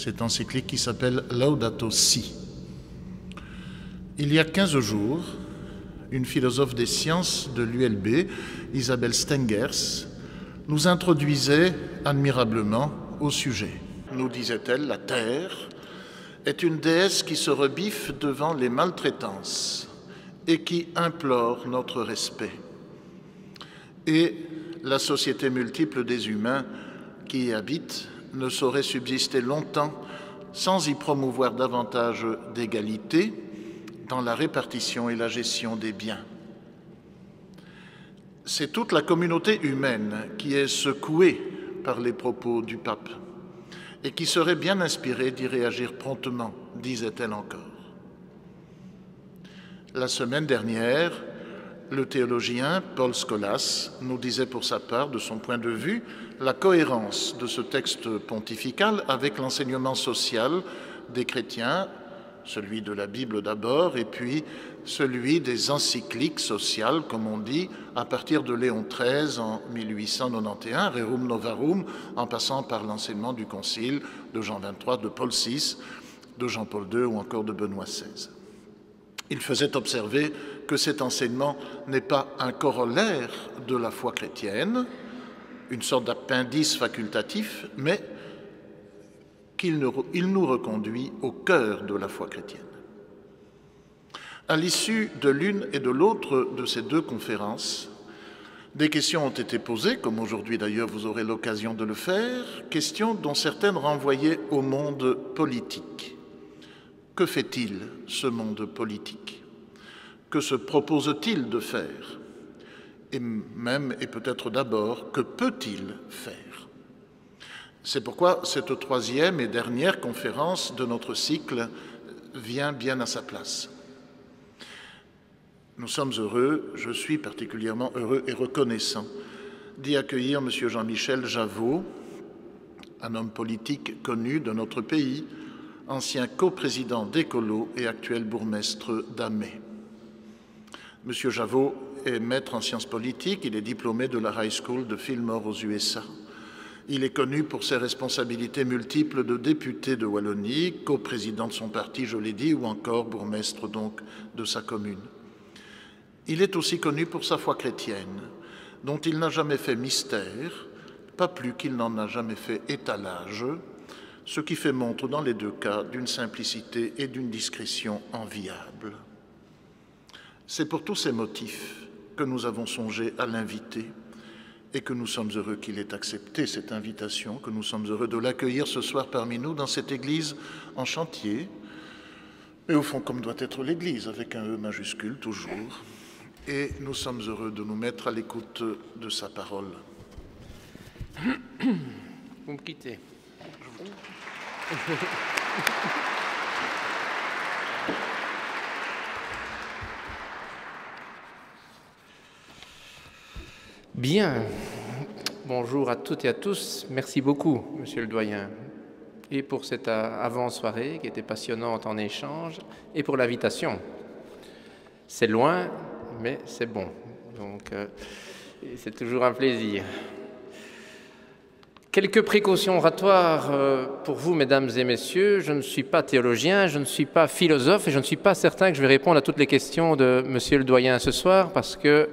cette encyclique qui s'appelle Laudato Si. Il y a 15 jours, une philosophe des sciences de l'ULB, Isabelle Stengers, nous introduisait admirablement au sujet. Nous disait-elle, la Terre est une déesse qui se rebiffe devant les maltraitances et qui implore notre respect. Et la société multiple des humains qui y habitent ne saurait subsister longtemps sans y promouvoir davantage d'égalité dans la répartition et la gestion des biens. C'est toute la communauté humaine qui est secouée par les propos du pape et qui serait bien inspirée d'y réagir promptement, disait-elle encore. La semaine dernière, le théologien Paul Scholas nous disait pour sa part, de son point de vue, la cohérence de ce texte pontifical avec l'enseignement social des chrétiens, celui de la Bible d'abord, et puis celui des encycliques sociales, comme on dit, à partir de Léon XIII en 1891, Rerum Novarum, en passant par l'enseignement du Concile de Jean XXIII, de Paul VI, de Jean-Paul II ou encore de Benoît XVI. Il faisait observer que cet enseignement n'est pas un corollaire de la foi chrétienne, une sorte d'appendice facultatif, mais qu'il nous reconduit au cœur de la foi chrétienne. À l'issue de l'une et de l'autre de ces deux conférences, des questions ont été posées, comme aujourd'hui d'ailleurs vous aurez l'occasion de le faire, questions dont certaines renvoyaient au monde politique. Que fait-il, ce monde politique? Que se propose-t-il de faire? Et même, et peut-être d'abord, que peut-il faire? C'est pourquoi cette troisième et dernière conférence de notre cycle vient bien à sa place. Nous sommes heureux, je suis particulièrement heureux et reconnaissant d'y accueillir M. Jean-Michel Javot, un homme politique connu de notre pays, ancien coprésident d'Écolo et actuel bourgmestre d'Amé. M. Javot est maître en sciences politiques, il est diplômé de la High School de Fillmore aux USA. Il est connu pour ses responsabilités multiples de député de Wallonie, coprésident de son parti, je l'ai dit, ou encore bourgmestre donc de sa commune. Il est aussi connu pour sa foi chrétienne, dont il n'a jamais fait mystère, pas plus qu'il n'en a jamais fait étalage, ce qui fait montre dans les deux cas d'une simplicité et d'une discrétion enviables. C'est pour tous ces motifs que nous avons songé à l'inviter et que nous sommes heureux qu'il ait accepté cette invitation, que nous sommes heureux de l'accueillir ce soir parmi nous dans cette église en chantier, mais au fond comme doit être l'église, avec un E majuscule toujours, et nous sommes heureux de nous mettre à l'écoute de sa parole. Vous me quittez. Bien. Bonjour à toutes et à tous. Merci beaucoup, Monsieur le Doyen, et pour cette avant-soirée qui était passionnante en échange, et pour l'invitation. C'est loin, mais c'est bon. Donc, c'est toujours un plaisir. Quelques précautions oratoires pour vous, mesdames et messieurs. Je ne suis pas théologien, je ne suis pas philosophe et je ne suis pas certain que je vais répondre à toutes les questions de Monsieur le Doyen ce soir parce que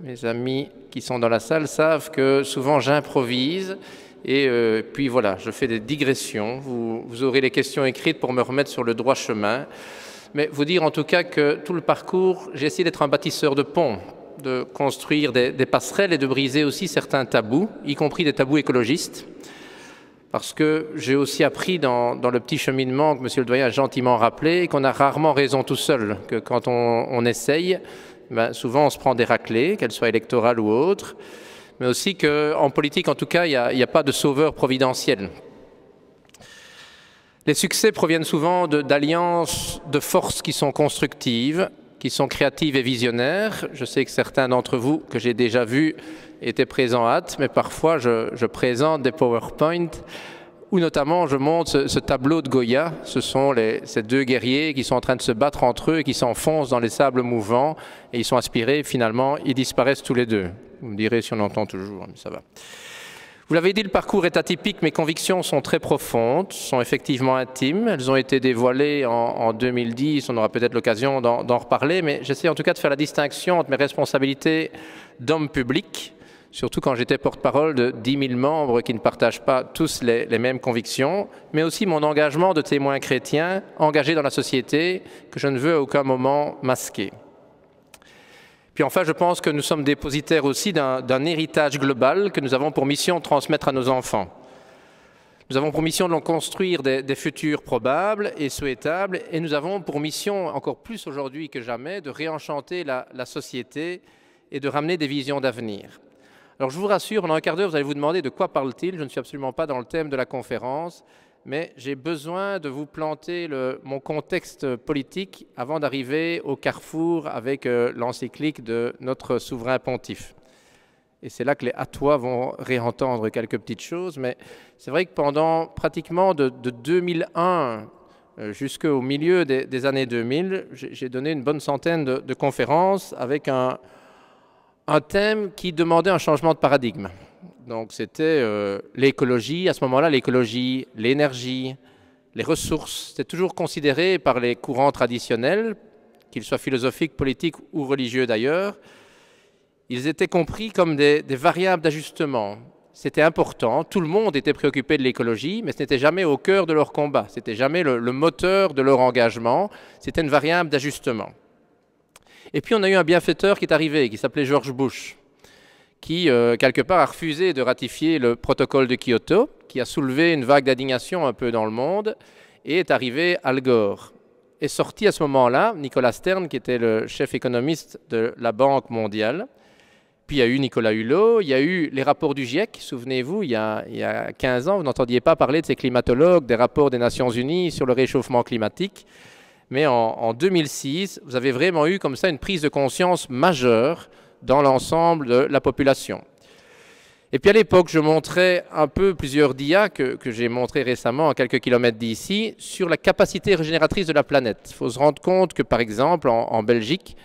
mes amis qui sont dans la salle savent que souvent j'improvise et puis voilà, je fais des digressions. Vous aurez les questions écrites pour me remettre sur le droit chemin. Mais vous dire en tout cas que tout le parcours, j'ai essayé d'être un bâtisseur de ponts, de construire des passerelles et de briser aussi certains tabous, y compris des tabous écologistes, parce que j'ai aussi appris dans le petit cheminement que M. le Doyen a gentiment rappelé qu'on a rarement raison tout seul, que quand on essaye, ben souvent on se prend des raclées, qu'elles soient électorales ou autres, mais aussi qu'en politique en tout cas, il n'y a pas de sauveur providentiel. Les succès proviennent souvent d'alliances de forces qui sont constructives, qui sont créatives et visionnaires. Je sais que certains d'entre vous, que j'ai déjà vus, étaient présents à hâte, mais parfois je présente des PowerPoint où notamment je montre ce tableau de Goya. Ce sont ces deux guerriers qui sont en train de se battre entre eux et qui s'enfoncent dans les sables mouvants et ils sont aspirés, finalement, ils disparaissent tous les deux. Vous me direz si on entend toujours, mais ça va. Vous l'avez dit, le parcours est atypique, mes convictions sont très profondes, sont effectivement intimes. Elles ont été dévoilées en 2010, on aura peut-être l'occasion d'en reparler, mais j'essaie en tout cas de faire la distinction entre mes responsabilités d'homme public, surtout quand j'étais porte-parole de 10 000 membres qui ne partagent pas tous les mêmes convictions, mais aussi mon engagement de témoin chrétien engagé dans la société que je ne veux à aucun moment masquer. Puis enfin, je pense que nous sommes dépositaires aussi d'un héritage global que nous avons pour mission de transmettre à nos enfants. Nous avons pour mission de construire des futurs probables et souhaitables, et nous avons pour mission, encore plus aujourd'hui que jamais, de réenchanter la société et de ramener des visions d'avenir. Alors je vous rassure, pendant un quart d'heure, vous allez vous demander de quoi parle-t-il. Je ne suis absolument pas dans le thème de la conférence, mais j'ai besoin de vous planter mon contexte politique avant d'arriver au carrefour avec l'encyclique de notre souverain pontife. Et c'est là que les Hatois vont réentendre quelques petites choses, mais c'est vrai que pendant pratiquement de 2001 jusqu'au milieu des années 2000, j'ai donné une bonne centaine de conférences avec un thème qui demandait un changement de paradigme. Donc c'était l'écologie, à ce moment-là l'écologie, l'énergie, les ressources, c'était toujours considéré par les courants traditionnels, qu'ils soient philosophiques, politiques ou religieux d'ailleurs, ils étaient compris comme des variables d'ajustement. C'était important, tout le monde était préoccupé de l'écologie, mais ce n'était jamais au cœur de leur combat, ce n'était jamais le moteur de leur engagement, c'était une variable d'ajustement. Et puis on a eu un bienfaiteur qui est arrivé, qui s'appelait George Bush, qui, quelque part, a refusé de ratifier le protocole de Kyoto, qui a soulevé une vague d'indignation un peu dans le monde, et est arrivé Al Gore. Est sorti à ce moment-là Nicolas Stern, qui était le chef économiste de la Banque mondiale. Puis il y a eu Nicolas Hulot, il y a eu les rapports du GIEC, souvenez-vous, il y a 15 ans, vous n'entendiez pas parler de ces climatologues, des rapports des Nations Unies sur le réchauffement climatique. Mais en 2006, vous avez vraiment eu comme ça une prise de conscience majeure dans l'ensemble de la population. Et puis à l'époque, je montrais un peu plusieurs dias que j'ai montrés récemment à quelques kilomètres d'ici sur la capacité régénératrice de la planète. Il faut se rendre compte que par exemple en Belgique,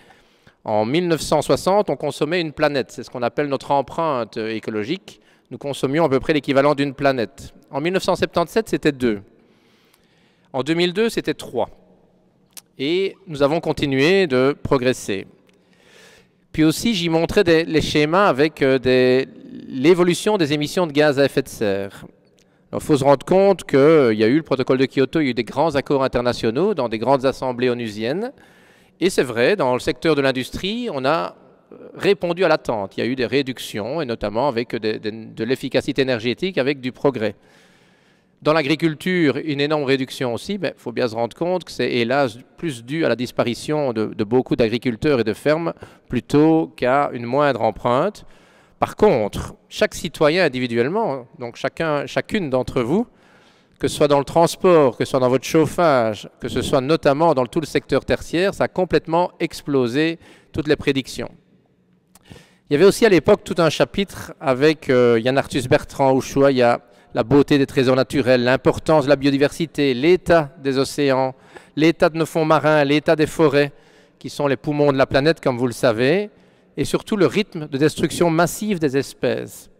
en 1960, on consommait une planète. C'est ce qu'on appelle notre empreinte écologique. Nous consommions à peu près l'équivalent d'une planète. En 1977, c'était 2. En 2002, c'était 3. Et nous avons continué de progresser. Puis aussi, j'y montrais les schémas avec l'évolution des émissions de gaz à effet de serre. Il faut se rendre compte qu'il y a eu le protocole de Kyoto, il y a eu des grands accords internationaux dans des grandes assemblées onusiennes. Et c'est vrai, dans le secteur de l'industrie, on a répondu à l'attente. Il y a eu des réductions, et notamment avec de l'efficacité énergétique, avec du progrès. Dans l'agriculture, une énorme réduction aussi, mais il faut bien se rendre compte que c'est hélas plus dû à la disparition de beaucoup d'agriculteurs et de fermes plutôt qu'à une moindre empreinte. Par contre, chaque citoyen individuellement, donc chacune d'entre vous, que ce soit dans le transport, que ce soit dans votre chauffage, que ce soit notamment dans tout le secteur tertiaire, ça a complètement explosé toutes les prédictions. Il y avait aussi à l'époque tout un chapitre avec Yann Arthus Bertrand où il y a la beauté des trésors naturels, l'importance de la biodiversité, l'état des océans, l'état de nos fonds marins, l'état des forêts, qui sont les poumons de la planète, comme vous le savez, et surtout le rythme de destruction massive des espèces.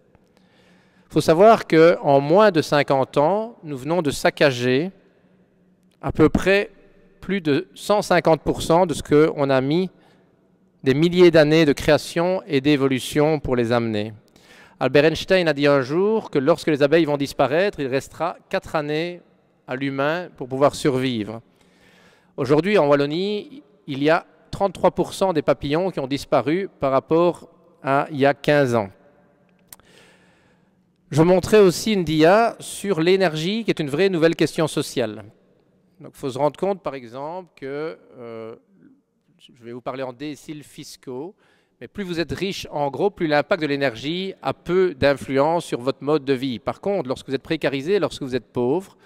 Il faut savoir qu'en moins de 50 ans, nous venons de saccager à peu près plus de 150% de ce qu'on a mis des milliers d'années de création et d'évolution pour les amener. Albert Einstein a dit un jour que lorsque les abeilles vont disparaître, il restera 4 années à l'humain pour pouvoir survivre. Aujourd'hui, en Wallonie, il y a 33% des papillons qui ont disparu par rapport à il y a 15 ans. Je montrais aussi une dia sur l'énergie, qui est une vraie nouvelle question sociale. Donc, il faut se rendre compte, par exemple, que je vais vous parler en déciles fiscaux. Mais plus vous êtes riche, en gros, plus l'impact de l'énergie a peu d'influence sur votre mode de vie. Par contre, lorsque vous êtes précarisé, lorsque vous êtes pauvre,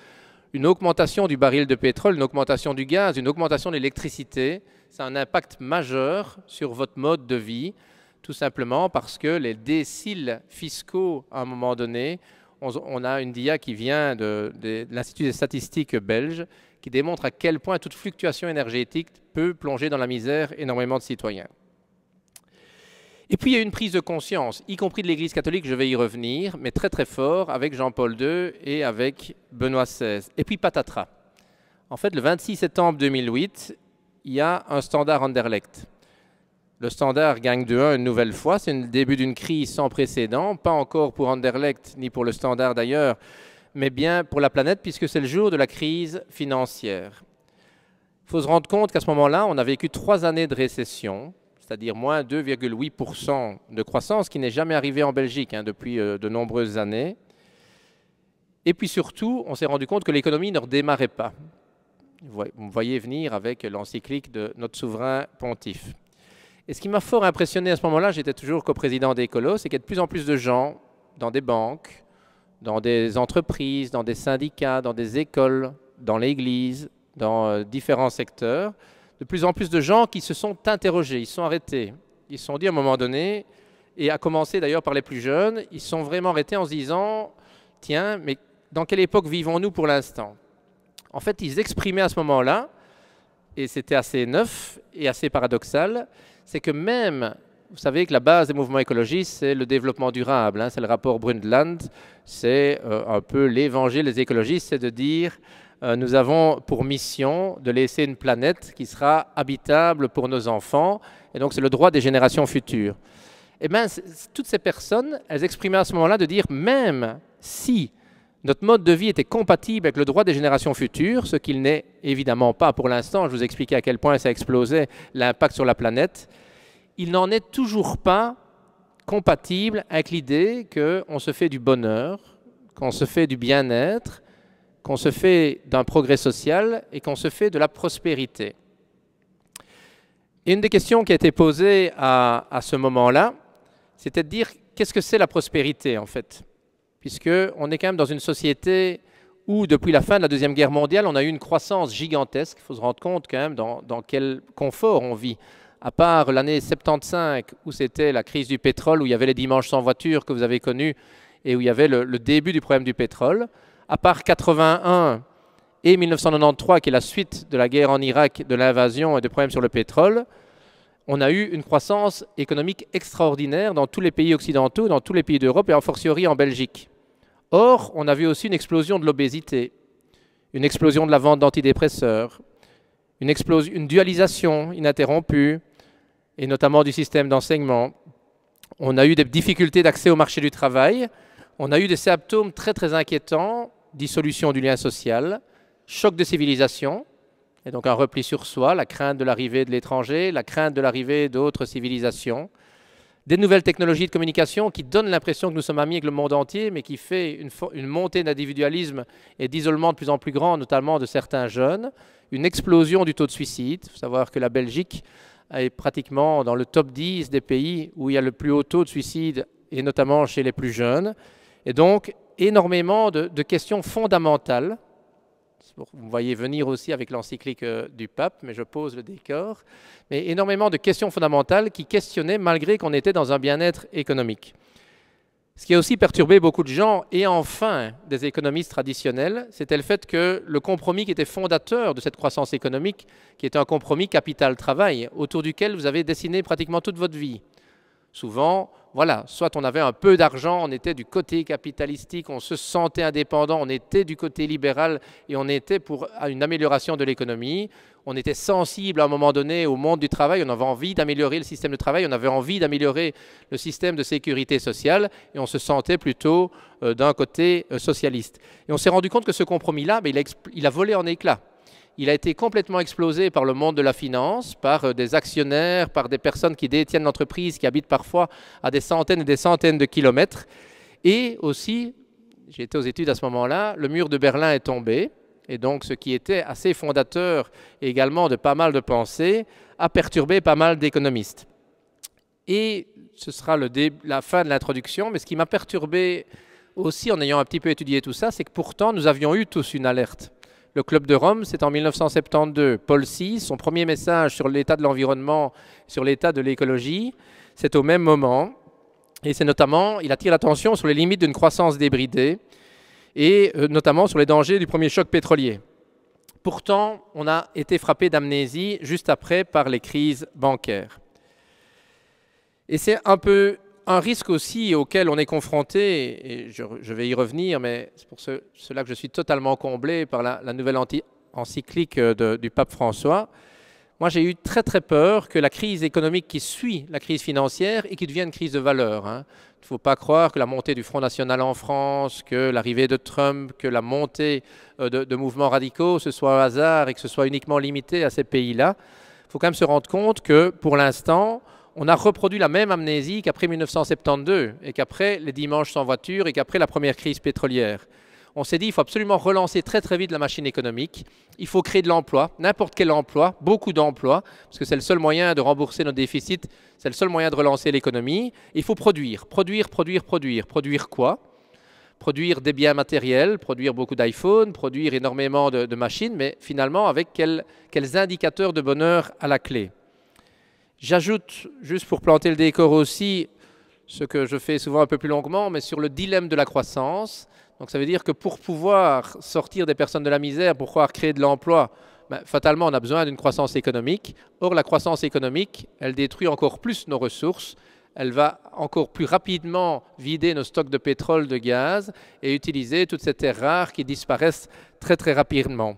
une augmentation du baril de pétrole, une augmentation du gaz, une augmentation de l'électricité, ça a un impact majeur sur votre mode de vie, tout simplement parce que les déciles fiscaux, à un moment donné, on a une dia qui vient de l'Institut des statistiques belge, qui démontre à quel point toute fluctuation énergétique peut plonger dans la misère énormément de citoyens. Et puis il y a eu une prise de conscience, y compris de l'Église catholique, je vais y revenir, mais très très fort avec Jean-Paul II et avec Benoît XVI. Et puis patatras. En fait, le 26 septembre 2008, il y a un standard Anderlecht. Le standard gagne 2-1 une nouvelle fois. C'est le début d'une crise sans précédent, pas encore pour Anderlecht ni pour le standard d'ailleurs, mais bien pour la planète puisque c'est le jour de la crise financière. Il faut se rendre compte qu'à ce moment-là, on a vécu 3 années de récession, c'est-à-dire moins 2,8% de croissance, qui n'est jamais arrivé en Belgique depuis de nombreuses années. Et puis surtout, on s'est rendu compte que l'économie ne redémarrait pas. Vous me voyez venir avec l'encyclique de notre souverain pontife. Et ce qui m'a fort impressionné à ce moment-là, j'étais toujours coprésident d'Écolo, c'est qu'il y a de plus en plus de gens dans des banques, dans des entreprises, dans des syndicats, dans des écoles, dans l'Église, dans différents secteurs, de plus en plus de gens qui se sont interrogés, ils se sont arrêtés. Ils se sont dit à un moment donné, et à commencer d'ailleurs par les plus jeunes, ils se sont vraiment arrêtés en se disant « Tiens, mais dans quelle époque vivons-nous pour l'instant ?» En fait, ils exprimaient à ce moment-là, et c'était assez neuf et assez paradoxal, c'est que même, vous savez que la base des mouvements écologistes, c'est le développement durable, c'est le rapport Brundtland, c'est un peu l'évangile des écologistes, c'est de dire nous avons pour mission de laisser une planète qui sera habitable pour nos enfants, et donc c'est le droit des générations futures. Et bien, toutes ces personnes, elles exprimaient à ce moment-là de dire même si notre mode de vie était compatible avec le droit des générations futures, ce qu'il n'est évidemment pas pour l'instant, je vous expliquais à quel point ça explosait l'impact sur la planète, il n'en est toujours pas compatible avec l'idée qu'on se fait du bonheur, qu'on se fait du bien-être, qu'on se fait d'un progrès social et qu'on se fait de la prospérité. Et une des questions qui a été posée à ce moment-là, c'était de dire qu'est-ce que c'est la prospérité en fait ? Puisqu'on est quand même dans une société où, depuis la fin de la Deuxième Guerre mondiale, on a eu une croissance gigantesque. Il faut se rendre compte quand même dans quel confort on vit. À part l'année 75, où c'était la crise du pétrole, où il y avait les dimanches sans voiture que vous avez connus, et où il y avait le début du problème du pétrole. À part 81 et 1993, qui est la suite de la guerre en Irak, de l'invasion et des problèmes sur le pétrole, on a eu une croissance économique extraordinaire dans tous les pays occidentaux, dans tous les pays d'Europe et a fortiori en Belgique. Or, on a vu aussi une explosion de l'obésité, une explosion de la vente d'antidépresseurs, une dualisation ininterrompue, et notamment du système d'enseignement. On a eu des difficultés d'accès au marché du travail, on a eu des symptômes très très inquiétants, dissolution du lien social, choc de civilisation, et donc un repli sur soi, la crainte de l'arrivée de l'étranger, la crainte de l'arrivée d'autres civilisations, des nouvelles technologies de communication qui donnent l'impression que nous sommes amis avec le monde entier, mais qui fait une montée d'individualisme et d'isolement de plus en plus grand, notamment de certains jeunes, une explosion du taux de suicide. Il faut savoir que la Belgique est pratiquement dans le top 10 des pays où il y a le plus haut taux de suicide, et notamment chez les plus jeunes. Et donc, énormément de questions fondamentales. Vous voyez venir aussi avec l'encyclique du pape, mais je pose le décor. Mais énormément de questions fondamentales qui questionnaient malgré qu'on était dans un bien-être économique. Ce qui a aussi perturbé beaucoup de gens, et enfin des économistes traditionnels, c'était le fait que le compromis qui était fondateur de cette croissance économique, qui était un compromis capital-travail, autour duquel vous avez dessiné pratiquement toute votre vie. Souvent, voilà, soit on avait un peu d'argent, on était du côté capitalistique, on se sentait indépendant, on était du côté libéral et on était pour une amélioration de l'économie. On était sensible à un moment donné au monde du travail, on avait envie d'améliorer le système de travail, on avait envie d'améliorer le système de sécurité sociale et on se sentait plutôt d'un côté socialiste. Et on s'est rendu compte que ce compromis-là, il a volé en éclats. Il a été complètement explosé par le monde de la finance, par des actionnaires, par des personnes qui détiennent l'entreprise, qui habitent parfois à des centaines et des centaines de kilomètres. Et aussi, j'étais aux études à ce moment-là, le mur de Berlin est tombé. Et donc, ce qui était assez fondateur également de pas mal de pensées a perturbé pas mal d'économistes. Et ce sera la fin de l'introduction, mais ce qui m'a perturbé aussi en ayant un petit peu étudié tout ça, c'est que pourtant, nous avions eu tous une alerte. Le Club de Rome, c'est en 1972. Paul VI, son premier message sur l'état de l'environnement, sur l'état de l'écologie, c'est au même moment. Et c'est notamment, il attire l'attention sur les limites d'une croissance débridée et notamment sur les dangers du premier choc pétrolier. Pourtant, on a été frappé d'amnésie juste après par les crises bancaires. Et c'est un peu un risque aussi auquel on est confronté, et je vais y revenir, mais c'est pour cela que je suis totalement comblé par la nouvelle encyclique du pape François. Moi, j'ai eu très très peur que la crise économique qui suit la crise financière et qui devient une crise de valeur. Il ne faut pas croire que la montée du Front National en France, que l'arrivée de Trump, que la montée de mouvements radicaux, ce soit au hasard et que ce soit uniquement limité à ces pays-là. Il faut quand même se rendre compte que pour l'instant, on a reproduit la même amnésie qu'après 1972 et qu'après les dimanches sans voiture et qu'après la première crise pétrolière. On s'est dit qu'il faut absolument relancer très très vite la machine économique. Il faut créer de l'emploi, n'importe quel emploi, beaucoup d'emplois, parce que c'est le seul moyen de rembourser nos déficits, c'est le seul moyen de relancer l'économie. Il faut produire. Produire quoi? Produire des biens matériels, produire beaucoup d'iPhone, produire énormément de machines, mais finalement avec quels indicateurs de bonheur à la clé? J'ajoute, juste pour planter le décor aussi, ce que je fais souvent un peu plus longuement, mais sur le dilemme de la croissance. Donc ça veut dire que pour pouvoir sortir des personnes de la misère, pour pouvoir créer de l'emploi, fatalement on a besoin d'une croissance économique. Or la croissance économique, elle détruit encore plus nos ressources, elle va encore plus rapidement vider nos stocks de pétrole, de gaz et utiliser toutes ces terres rares qui disparaissent très très rapidement.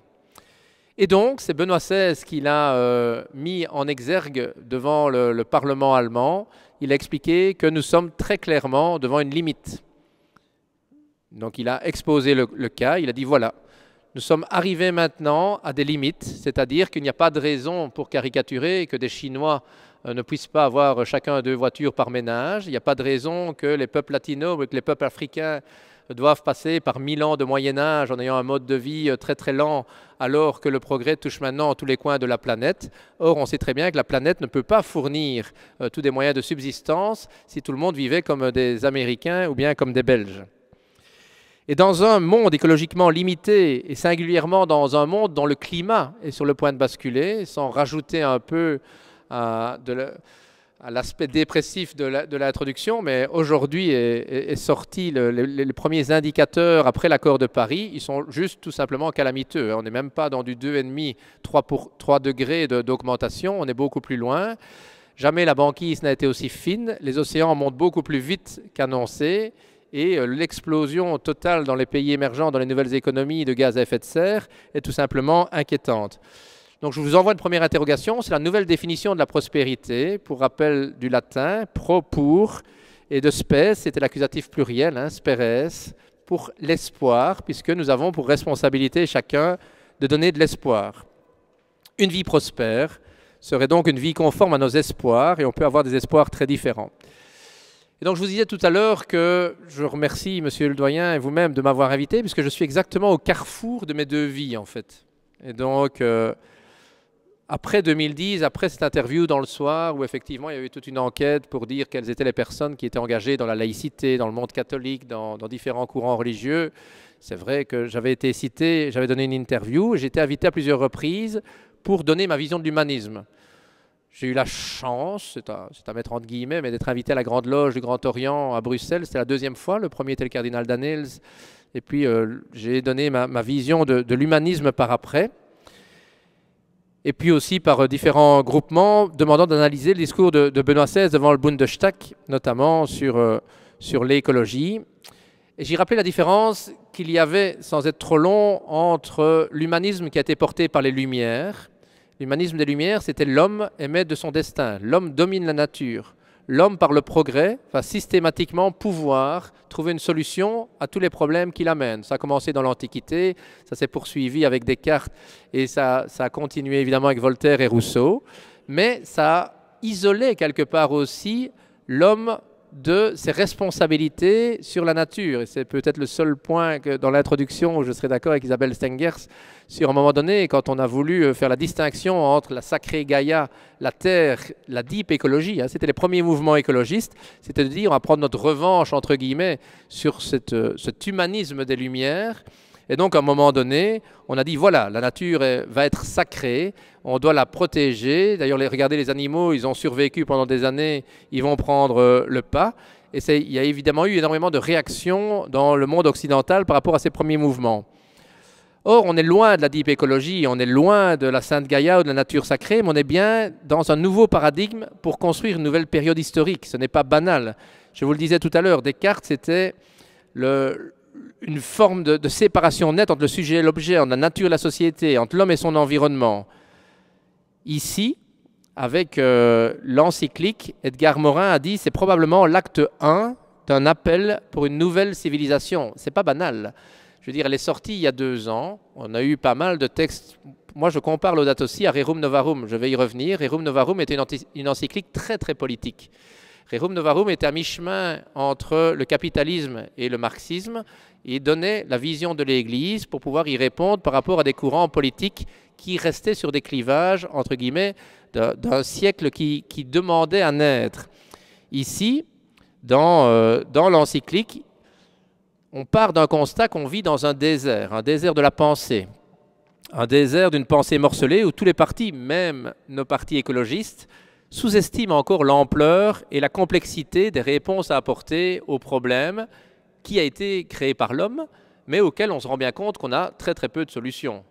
Et donc, c'est Benoît XVI qui l'a mis en exergue devant le Parlement allemand. Il a expliqué que nous sommes très clairement devant une limite. Donc, il a exposé le cas. Il a dit, voilà, nous sommes arrivés maintenant à des limites, c'est-à-dire qu'il n'y a pas de raison pour caricaturer que des Chinois ne puissent pas avoir chacun 2 voitures par ménage. Il n'y a pas de raison que les peuples latinos ou que les peuples africains doivent passer par 1000 ans de Moyen-Âge en ayant un mode de vie très très lent alors que le progrès touche maintenant tous les coins de la planète. Or, on sait très bien que la planète ne peut pas fournir tous des moyens de subsistance si tout le monde vivait comme des Américains ou bien comme des Belges. Et dans un monde écologiquement limité et singulièrement dans un monde dont le climat est sur le point de basculer, sans rajouter un peu à l'aspect dépressif de l'introduction, mais aujourd'hui est sorti les premiers indicateurs après l'accord de Paris, ils sont juste tout simplement calamiteux. On n'est même pas dans du 2,5, 3 degrés d'augmentation, on est beaucoup plus loin. Jamais la banquise n'a été aussi fine, les océans montent beaucoup plus vite qu'annoncé, et l'explosion totale dans les pays émergents, dans les nouvelles économies de gaz à effet de serre est tout simplement inquiétante. Donc je vous envoie une première interrogation, c'est la nouvelle définition de la prospérité, pour rappel du latin, pro, pour, et de spes, c'était l'accusatif pluriel, speres, pour l'espoir, puisque nous avons pour responsabilité chacun de donner de l'espoir. Une vie prospère serait donc une vie conforme à nos espoirs, et on peut avoir des espoirs très différents. Et donc je vous disais tout à l'heure que je remercie Monsieur le Doyen et vous-même de m'avoir invité, puisque je suis exactement au carrefour de mes 2 vies en fait. Et donc après 2010, après cette interview dans Le Soir, où effectivement il y avait toute une enquête pour dire quelles étaient les personnes qui étaient engagées dans la laïcité, dans le monde catholique, dans différents courants religieux, c'est vrai que j'avais été cité, j'avais donné une interview, j'ai été invité à plusieurs reprises pour donner ma vision de l'humanisme. J'ai eu la chance, c'est à mettre entre guillemets, mais d'être invité à la Grande Loge du Grand Orient à Bruxelles. C'était la 2e fois, le premier était le cardinal Danels. Et puis j'ai donné ma vision de l'humanisme par après. Et puis aussi par différents groupements demandant d'analyser le discours de Benoît XVI devant le Bundestag, notamment sur l'écologie. Et j'ai rappelé la différence qu'il y avait, sans être trop long, entre l'humanisme qui a été porté par les Lumières. L'humanisme des Lumières, c'était l'homme est maître de son destin, l'homme domine la nature. L'homme, par le progrès, va systématiquement pouvoir trouver une solution à tous les problèmes qu'il amène. Ça a commencé dans l'Antiquité, ça s'est poursuivi avec Descartes et ça a continué évidemment avec Voltaire et Rousseau, mais ça a isolé quelque part aussi l'homme de ses responsabilités sur la nature. Et c'est peut-être le seul point que dans l'introduction où je serai d'accord avec Isabelle Stengers, sur un moment donné, quand on a voulu faire la distinction entre la sacrée Gaïa, la Terre, la deep écologie, c'était les premiers mouvements écologistes, c'était de dire on va prendre notre revanche, entre guillemets, sur cet humanisme des Lumières. Et donc, à un moment donné, on a dit, voilà, la nature va être sacrée, on doit la protéger. D'ailleurs, regardez les animaux, ils ont survécu pendant des années, ils vont prendre le pas. Et il y a évidemment eu énormément de réactions dans le monde occidental par rapport à ces premiers mouvements. Or, on est loin de la deep écologie, on est loin de la Sainte Gaïa ou de la nature sacrée, mais on est bien dans un nouveau paradigme pour construire une nouvelle période historique. Ce n'est pas banal. Je vous le disais tout à l'heure, Descartes, c'était une forme de séparation nette entre le sujet et l'objet, entre la nature et la société, entre l'homme et son environnement. Ici, avec l'encyclique, Edgar Morin a dit c'est probablement l'acte 1 d'un appel pour une nouvelle civilisation. C'est pas banal. Je veux dire, elle est sortie il y a 2 ans. On a eu pas mal de textes. Moi, je compare Laudato Si à Rerum Novarum. Je vais y revenir. Rerum Novarum était une encyclique très, très politique. Rerum Novarum était à mi-chemin entre le capitalisme et le marxisme et donnait la vision de l'Église pour pouvoir y répondre par rapport à des courants politiques qui restaient sur des clivages, entre guillemets, d'un siècle qui demandait à naître. Ici, dans l'encyclique, on part d'un constat qu'on vit dans un désert de la pensée, un désert d'une pensée morcelée où tous les partis, même nos partis écologistes, sous-estiment encore l'ampleur et la complexité des réponses à apporter aux problèmes qui a été créé par l'homme, mais auquel on se rend bien compte qu'on a très très peu de solutions.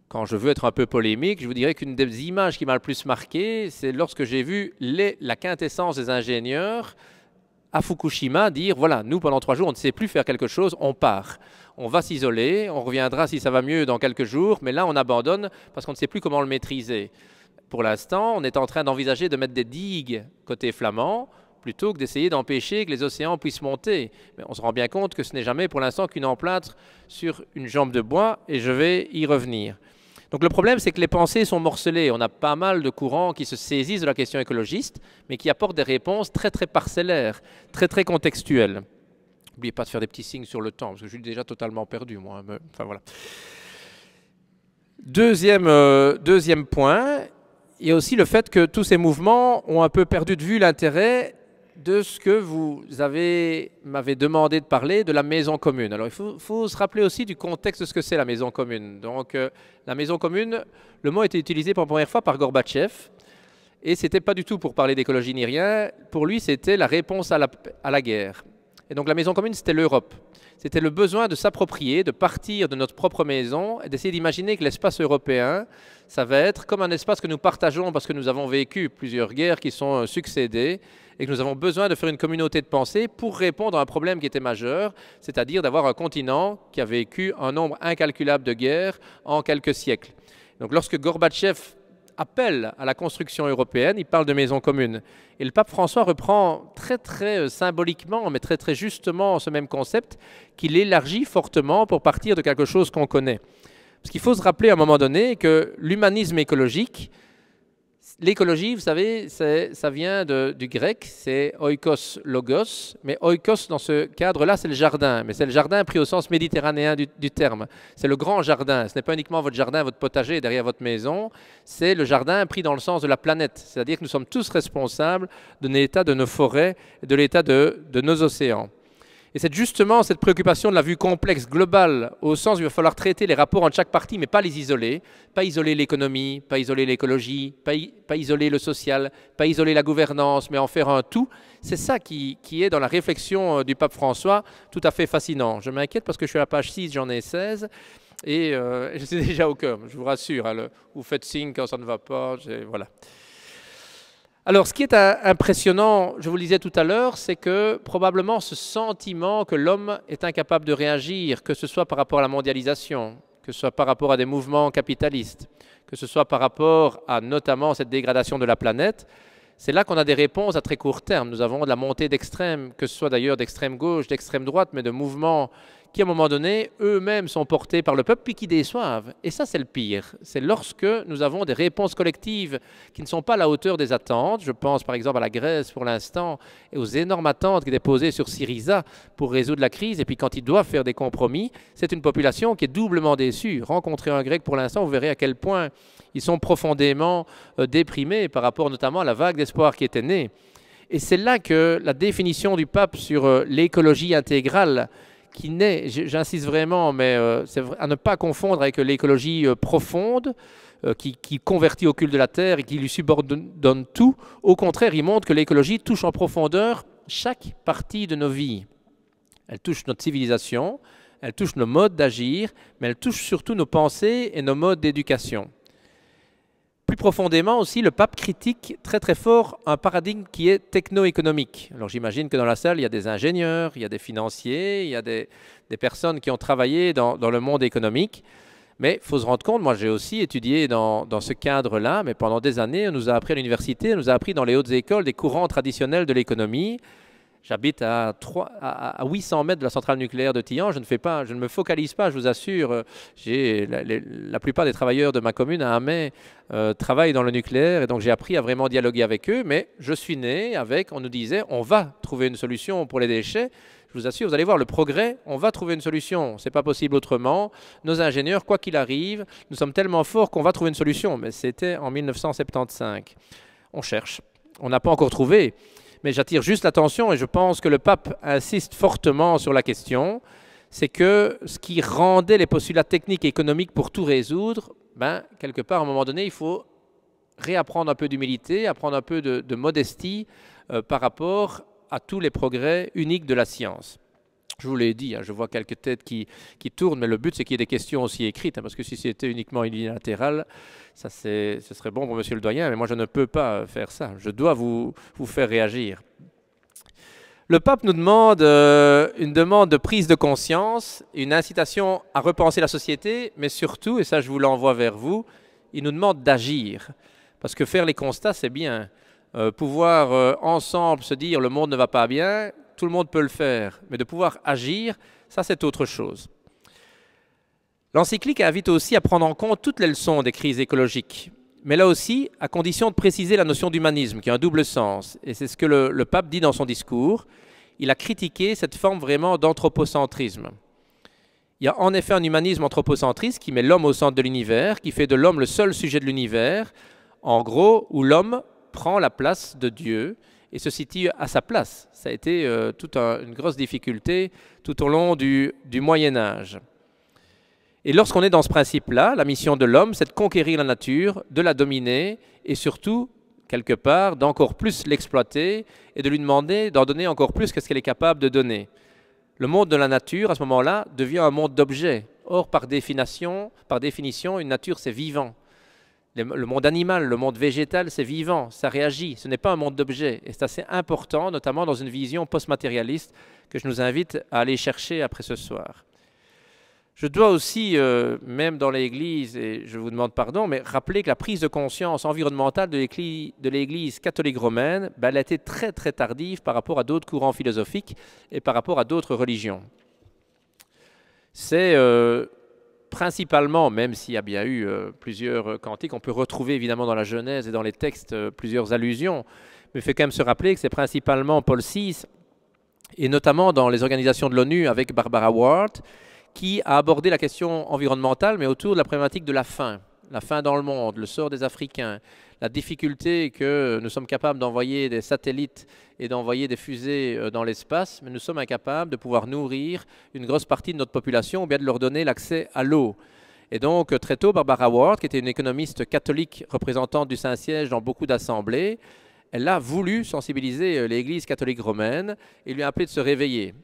Quand je veux être un peu polémique, je vous dirais qu'une des images qui m'a le plus marqué, c'est lorsque j'ai vu la quintessence des ingénieurs à Fukushima dire, voilà, nous pendant 3 jours, on ne sait plus faire quelque chose, on part. On va s'isoler, on reviendra si ça va mieux dans quelques jours, mais là on abandonne parce qu'on ne sait plus comment le maîtriser. Pour l'instant, on est en train d'envisager de mettre des digues côté flamand, plutôt que d'essayer d'empêcher que les océans puissent monter. Mais on se rend bien compte que ce n'est jamais pour l'instant qu'une emplâtre sur une jambe de bois, et je vais y revenir. Donc le problème, c'est que les pensées sont morcelées. On a pas mal de courants qui se saisissent de la question écologiste, mais qui apportent des réponses très très parcellaires, très très contextuelles. N'oubliez pas de faire des petits signes sur le temps, parce que je suis déjà totalement perdu, moi. Mais, enfin, voilà. Deuxième point, il y a aussi le fait que tous ces mouvements ont un peu perdu de vue l'intérêt de ce que vous m'avez demandé de parler, de la maison commune. Alors, il faut se rappeler aussi du contexte de ce que c'est la maison commune. Donc, la maison commune, le mot a été utilisé pour la première fois par Gorbatchev, et ce n'était pas du tout pour parler d'écologie ni rien. Pour lui, c'était la réponse à la guerre. Et donc, la maison commune, c'était l'Europe. C'était le besoin de s'approprier, de partir de notre propre maison et d'essayer d'imaginer que l'espace européen, ça va être comme un espace que nous partageons parce que nous avons vécu plusieurs guerres qui sont succédées et que nous avons besoin de faire une communauté de pensée pour répondre à un problème qui était majeur, c'est-à-dire d'avoir un continent qui a vécu un nombre incalculable de guerres en quelques siècles. Donc lorsque Gorbatchev appelle à la construction européenne, il parle de maison commune. Et le pape François reprend très très symboliquement, mais très très justement ce même concept, qu'il élargit fortement pour partir de quelque chose qu'on connaît. Parce qu'il faut se rappeler à un moment donné que l'humanisme écologique, l'écologie, vous savez, ça vient du grec, c'est oikos logos, mais oikos dans ce cadre-là, c'est le jardin, mais c'est le jardin pris au sens méditerranéen du terme. C'est le grand jardin, ce n'est pas uniquement votre jardin, votre potager derrière votre maison, c'est le jardin pris dans le sens de la planète, c'est-à-dire que nous sommes tous responsables de l'état de nos forêts et de l'état de nos océans. Et c'est justement cette préoccupation de la vue complexe, globale, au sens où il va falloir traiter les rapports entre chaque partie, mais pas les isoler. Pas isoler l'économie, pas isoler l'écologie, pas isoler le social, pas isoler la gouvernance, mais en faire un tout. C'est ça qui est dans la réflexion du pape François tout à fait fascinant. Je m'inquiète parce que je suis à la page 6, j'en ai 16, et je suis déjà au cœur, je vous rassure. Hein, vous faites signe quand ça ne va pas, voilà. Alors, ce qui est impressionnant, je vous le disais tout à l'heure, c'est que probablement ce sentiment que l'homme est incapable de réagir, que ce soit par rapport à la mondialisation, que ce soit par rapport à des mouvements capitalistes, que ce soit par rapport à notamment cette dégradation de la planète, c'est là qu'on a des réponses à très court terme. Nous avons de la montée d'extrêmes, que ce soit d'ailleurs d'extrême gauche, d'extrême droite, mais de mouvements qui, à un moment donné, eux-mêmes sont portés par le peuple puis qui déçoivent. Et ça, c'est le pire. C'est lorsque nous avons des réponses collectives qui ne sont pas à la hauteur des attentes. Je pense par exemple à la Grèce pour l'instant et aux énormes attentes qui étaient posées sur Syriza pour résoudre la crise. Et puis quand ils doivent faire des compromis, c'est une population qui est doublement déçue. Rencontrer un Grec pour l'instant, vous verrez à quel point ils sont profondément déprimés par rapport notamment à la vague d'espoir qui était née. Et c'est là que la définition du pape sur l'écologie intégrale qui naît, j'insiste vraiment, mais c'est à ne pas confondre avec l'écologie profonde qui convertit au culte de la terre et qui lui subordonne tout. Au contraire, il montre que l'écologie touche en profondeur chaque partie de nos vies. Elle touche notre civilisation, elle touche nos modes d'agir, mais elle touche surtout nos pensées et nos modes d'éducation. Plus profondément aussi, le pape critique très très fort un paradigme qui est techno-économique. Alors j'imagine que dans la salle, il y a des ingénieurs, il y a des financiers, il y a des personnes qui ont travaillé dans le monde économique. Mais il faut se rendre compte, moi j'ai aussi étudié dans ce cadre-là, mais pendant des années, on nous a appris à l'université, on nous a appris dans les hautes écoles des courants traditionnels de l'économie. J'habite à 800 mètres de la centrale nucléaire de Tihan. Je ne me focalise pas, je vous assure. La plupart des travailleurs de ma commune à Hamay travaillent dans le nucléaire et donc j'ai appris à vraiment dialoguer avec eux. Mais je suis né avec, on nous disait, on va trouver une solution pour les déchets. Je vous assure, vous allez voir le progrès, on va trouver une solution. Ce n'est pas possible autrement. Nos ingénieurs, quoi qu'il arrive, nous sommes tellement forts qu'on va trouver une solution. Mais c'était en 1975. On cherche. On n'a pas encore trouvé. Mais j'attire juste l'attention et je pense que le pape insiste fortement sur la question, c'est que ce qui rendait les postulats techniques et économiques pour tout résoudre, quelque part, à un moment donné, il faut réapprendre un peu d'humilité, apprendre un peu de modestie par rapport à tous les progrès uniques de la science. Je vous l'ai dit, je vois quelques têtes qui tournent, mais le but c'est qu'il y ait des questions aussi écrites, parce que si c'était uniquement unilatéral, ce serait bon pour monsieur le doyen, mais moi je ne peux pas faire ça, je dois vous faire réagir. Le pape nous demande une demande de prise de conscience, une incitation à repenser la société, mais surtout, et ça je vous l'envoie vers vous, il nous demande d'agir, parce que faire les constats c'est bien, pouvoir ensemble se dire le monde ne va pas bien, tout le monde peut le faire, mais de pouvoir agir, ça c'est autre chose. L'encyclique invite aussi à prendre en compte toutes les leçons des crises écologiques, mais là aussi à condition de préciser la notion d'humanisme qui a un double sens, et c'est ce que le pape dit dans son discours. Il a critiqué cette forme vraiment d'anthropocentrisme. Il y a en effet un humanisme anthropocentriste qui met l'homme au centre de l'univers, qui fait de l'homme le seul sujet de l'univers, en gros où l'homme prend la place de Dieu et se situe à sa place. Ça a été toute une grosse difficulté tout au long du Moyen-Âge. Et lorsqu'on est dans ce principe-là, la mission de l'homme, c'est de conquérir la nature, de la dominer et surtout, quelque part, d'encore plus l'exploiter et de lui demander d'en donner encore plus que ce qu'elle est capable de donner. Le monde de la nature, à ce moment-là, devient un monde d'objets. Or, par définition, une nature, c'est vivant. Le monde animal, le monde végétal, c'est vivant, ça réagit, ce n'est pas un monde d'objets. Et c'est assez important, notamment dans une vision post-matérialiste que je nous invite à aller chercher après ce soir. Je dois aussi, même dans l'Église, et je vous demande pardon, mais rappeler que la prise de conscience environnementale de l'Église catholique romaine, elle a été très très tardive par rapport à d'autres courants philosophiques et par rapport à d'autres religions. C'est principalement, même s'il y a bien eu plusieurs cantiques, on peut retrouver évidemment dans la Genèse et dans les textes plusieurs allusions, mais il faut quand même se rappeler que c'est principalement Paul VI, et notamment dans les organisations de l'ONU avec Barbara Ward, qui a abordé la question environnementale, mais autour de la problématique de la faim dans le monde, le sort des Africains, la difficulté que nous sommes capables d'envoyer des satellites et d'envoyer des fusées dans l'espace, mais nous sommes incapables de pouvoir nourrir une grosse partie de notre population ou bien de leur donner l'accès à l'eau. Et donc, très tôt, Barbara Ward, qui était une économiste catholique représentante du Saint-Siège dans beaucoup d'assemblées, elle a voulu sensibiliser l'Église catholique romaine et lui a appelé de se réveiller.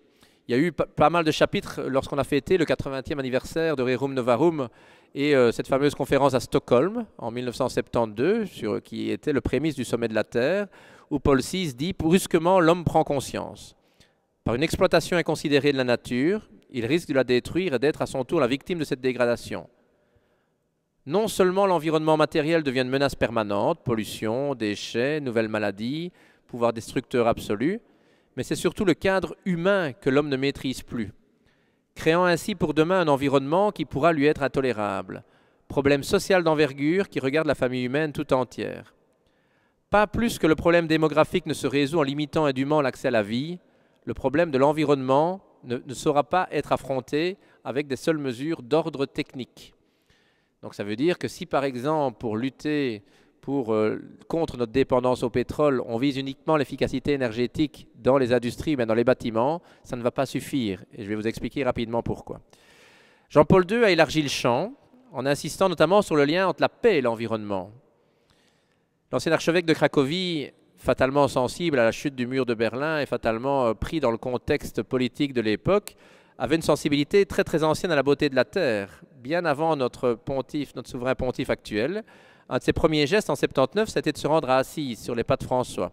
Il y a eu pas mal de chapitres lorsqu'on a fêté le 80e anniversaire de Rerum Novarum et cette fameuse conférence à Stockholm en 1972, qui était le prémisse du sommet de la Terre, où Paul VI dit « Brusquement, l'homme prend conscience. Par une exploitation inconsidérée de la nature, il risque de la détruire et d'être à son tour la victime de cette dégradation. Non seulement l'environnement matériel devient une menace permanente, pollution, déchets, nouvelles maladies, pouvoir destructeur absolu, mais c'est surtout le cadre humain que l'homme ne maîtrise plus, créant ainsi pour demain un environnement qui pourra lui être intolérable. Problème social d'envergure qui regarde la famille humaine tout entière. Pas plus que le problème démographique ne se résout en limitant indûment l'accès à la vie, le problème de l'environnement ne saura pas être affronté avec des seules mesures d'ordre technique. Donc ça veut dire que si par exemple pour lutter contre notre dépendance au pétrole, on vise uniquement l'efficacité énergétique dans les industries, mais dans les bâtiments, ça ne va pas suffire. Et je vais vous expliquer rapidement pourquoi. Jean-Paul II a élargi le champ en insistant notamment sur le lien entre la paix et l'environnement. L'ancien archevêque de Cracovie, fatalement sensible à la chute du mur de Berlin et fatalement pris dans le contexte politique de l'époque, avait une sensibilité très très ancienne à la beauté de la terre, bien avant notre pontife, notre souverain pontife actuel. Un de ses premiers gestes en 79, c'était de se rendre à Assise, sur les pas de François.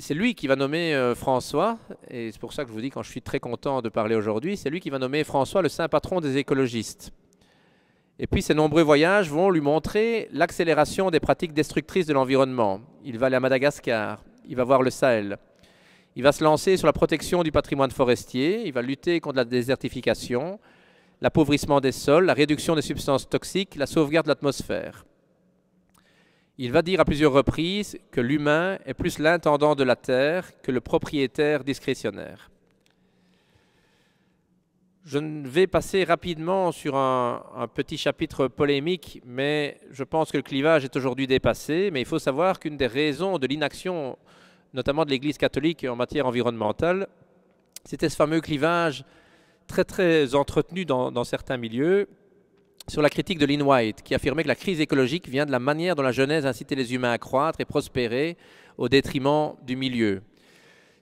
C'est lui qui va nommer François, et c'est pour ça que je vous dis quand je suis très content de parler aujourd'hui, c'est lui qui va nommer François le saint patron des écologistes. Et puis ses nombreux voyages vont lui montrer l'accélération des pratiques destructrices de l'environnement. Il va aller à Madagascar, il va voir le Sahel. Il va se lancer sur la protection du patrimoine forestier, il va lutter contre la désertification, l'appauvrissement des sols, la réduction des substances toxiques, la sauvegarde de l'atmosphère. Il va dire à plusieurs reprises que l'humain est plus l'intendant de la terre que le propriétaire discrétionnaire. Je vais passer rapidement sur un petit chapitre polémique, mais je pense que le clivage est aujourd'hui dépassé. Mais il faut savoir qu'une des raisons de l'inaction, notamment de l'Église catholique en matière environnementale, c'était ce fameux clivage très très entretenu dans certains milieux sur la critique de Lynn White, qui affirmait que la crise écologique vient de la manière dont la Genèse incitait les humains à croître et prospérer au détriment du milieu.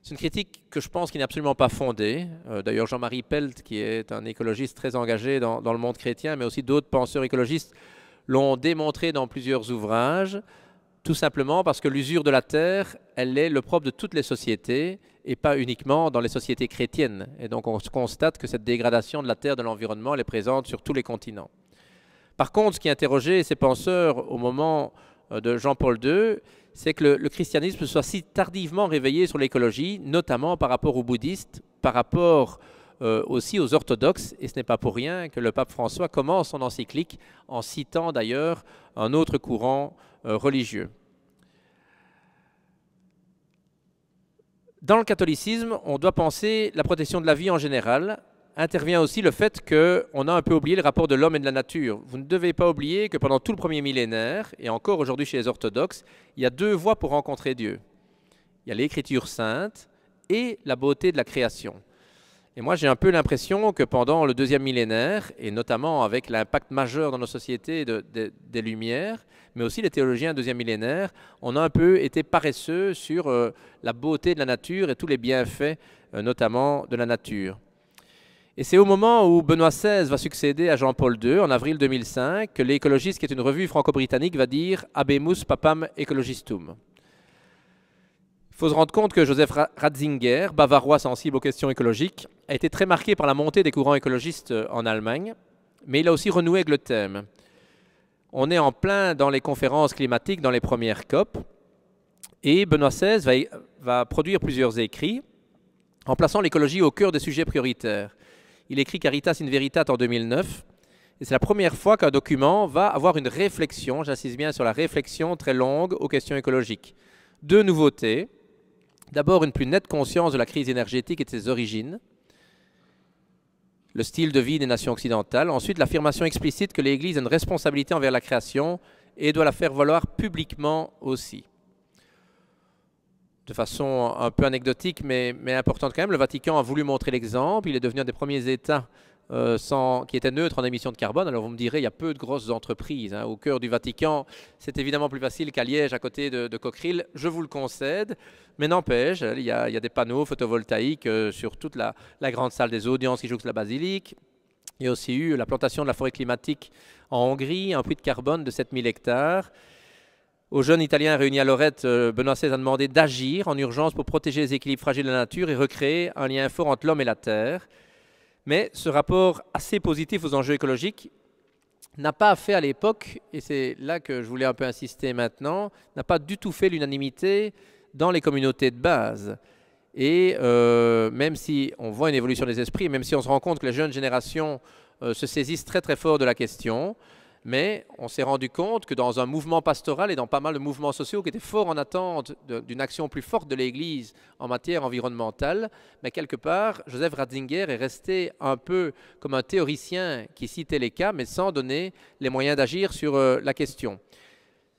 C'est une critique que je pense qui n'est absolument pas fondée. D'ailleurs, Jean-Marie Pelt, qui est un écologiste très engagé dans le monde chrétien, mais aussi d'autres penseurs écologistes, l'ont démontré dans plusieurs ouvrages, tout simplement parce que l'usure de la terre, elle est le propre de toutes les sociétés et pas uniquement dans les sociétés chrétiennes. Et donc, on constate que cette dégradation de la terre, de l'environnement, elle est présente sur tous les continents. Par contre, ce qui interrogeait ces penseurs au moment de Jean-Paul II, c'est que le christianisme soit si tardivement réveillé sur l'écologie, notamment par rapport aux bouddhistes, par rapport aussi aux orthodoxes, et ce n'est pas pour rien que le pape François commence son encyclique en citant d'ailleurs un autre courant religieux. Dans le catholicisme, on doit penser la protection de la vie en général. Intervient aussi le fait qu'on a un peu oublié le rapport de l'homme et de la nature. Vous ne devez pas oublier que pendant tout le premier millénaire, et encore aujourd'hui chez les orthodoxes, il y a deux voies pour rencontrer Dieu. Il y a l'écriture sainte et la beauté de la création. Et moi, j'ai un peu l'impression que pendant le deuxième millénaire, et notamment avec l'impact majeur dans nos sociétés des Lumières, mais aussi les théologiens deuxième millénaire, on a un peu été paresseux sur la beauté de la nature et tous les bienfaits, notamment de la nature. Et c'est au moment où Benoît XVI va succéder à Jean-Paul II, en avril 2005, que l'Écologiste, qui est une revue franco-britannique, va dire « Habemus papam ecologistum ». Il faut se rendre compte que Joseph Ratzinger, bavarois sensible aux questions écologiques, a été très marqué par la montée des courants écologistes en Allemagne, mais il a aussi renoué avec le thème. On est en plein dans les conférences climatiques, dans les premières COP, et Benoît XVI va produire plusieurs écrits en plaçant l'écologie au cœur des sujets prioritaires. Il écrit Caritas in Veritate en 2009, et c'est la première fois qu'un document va avoir une réflexion, j'insiste bien sur la réflexion très longue aux questions écologiques. Deux nouveautés. D'abord, une plus nette conscience de la crise énergétique et de ses origines, le style de vie des nations occidentales. Ensuite, l'affirmation explicite que l'Église a une responsabilité envers la création et doit la faire valoir publiquement aussi. De façon un peu anecdotique, mais importante quand même, le Vatican a voulu montrer l'exemple. Il est devenu un des premiers États qui était neutre en émissions de carbone. Alors vous me direz, il y a peu de grosses entreprises au cœur du Vatican. C'est évidemment plus facile qu'à Liège, à côté de Coqueril. Je vous le concède, mais n'empêche, il y a des panneaux photovoltaïques sur toute la grande salle des audiences qui jouxte la basilique. Il y a aussi eu la plantation de la forêt climatique en Hongrie, un puits de carbone de 7000 hectares. Aux jeunes Italiens réunis à Lorette, Benoît XVI a demandé d'agir en urgence pour protéger les équilibres fragiles de la nature et recréer un lien fort entre l'homme et la terre. Mais ce rapport assez positif aux enjeux écologiques n'a pas fait à l'époque, et c'est là que je voulais un peu insister maintenant, n'a pas du tout fait l'unanimité dans les communautés de base. Et même si on voit une évolution des esprits, même si on se rend compte que les jeunes générations se saisissent très très fort de la question, mais on s'est rendu compte que dans un mouvement pastoral et dans pas mal de mouvements sociaux qui étaient fort en attente d'une action plus forte de l'Église en matière environnementale, mais quelque part, Joseph Ratzinger est resté un peu comme un théoricien qui citait les cas, mais sans donner les moyens d'agir sur la question.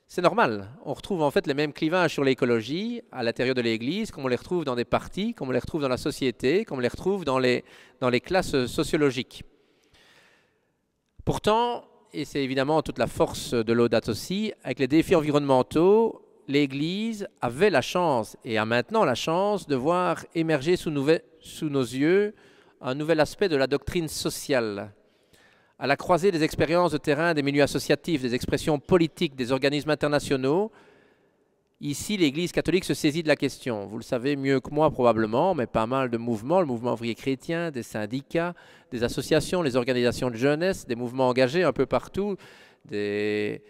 C'est normal, on retrouve en fait les mêmes clivages sur l'écologie à l'intérieur de l'Église, comme on les retrouve dans des partis, comme on les retrouve dans la société, comme on les retrouve dans les classes sociologiques. Pourtant, et c'est évidemment toute la force de Laudato Si, avec les défis environnementaux, l'Église avait la chance, et a maintenant la chance, de voir émerger sous nos yeux un nouvel aspect de la doctrine sociale. À la croisée des expériences de terrain, des milieux associatifs, des expressions politiques, des organismes internationaux, ici, l'Église catholique se saisit de la question. Vous le savez mieux que moi probablement, mais pas mal de mouvements, le mouvement ouvrier chrétien, des syndicats, des associations, les organisations de jeunesse, des mouvements engagés un peu partout, des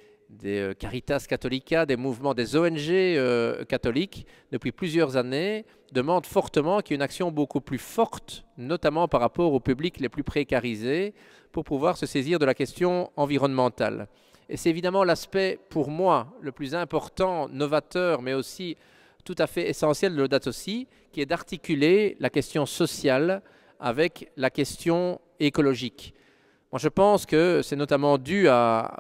Caritas Catholica, des mouvements, des ONG catholiques, depuis plusieurs années, demandent fortement qu'il y ait une action beaucoup plus forte, notamment par rapport aux publics les plus précarisés, pour pouvoir se saisir de la question environnementale. Et c'est évidemment l'aspect, pour moi, le plus important, novateur, mais aussi tout à fait essentiel de Laudato Si, qui est d'articuler la question sociale avec la question écologique. Moi, je pense que c'est notamment dû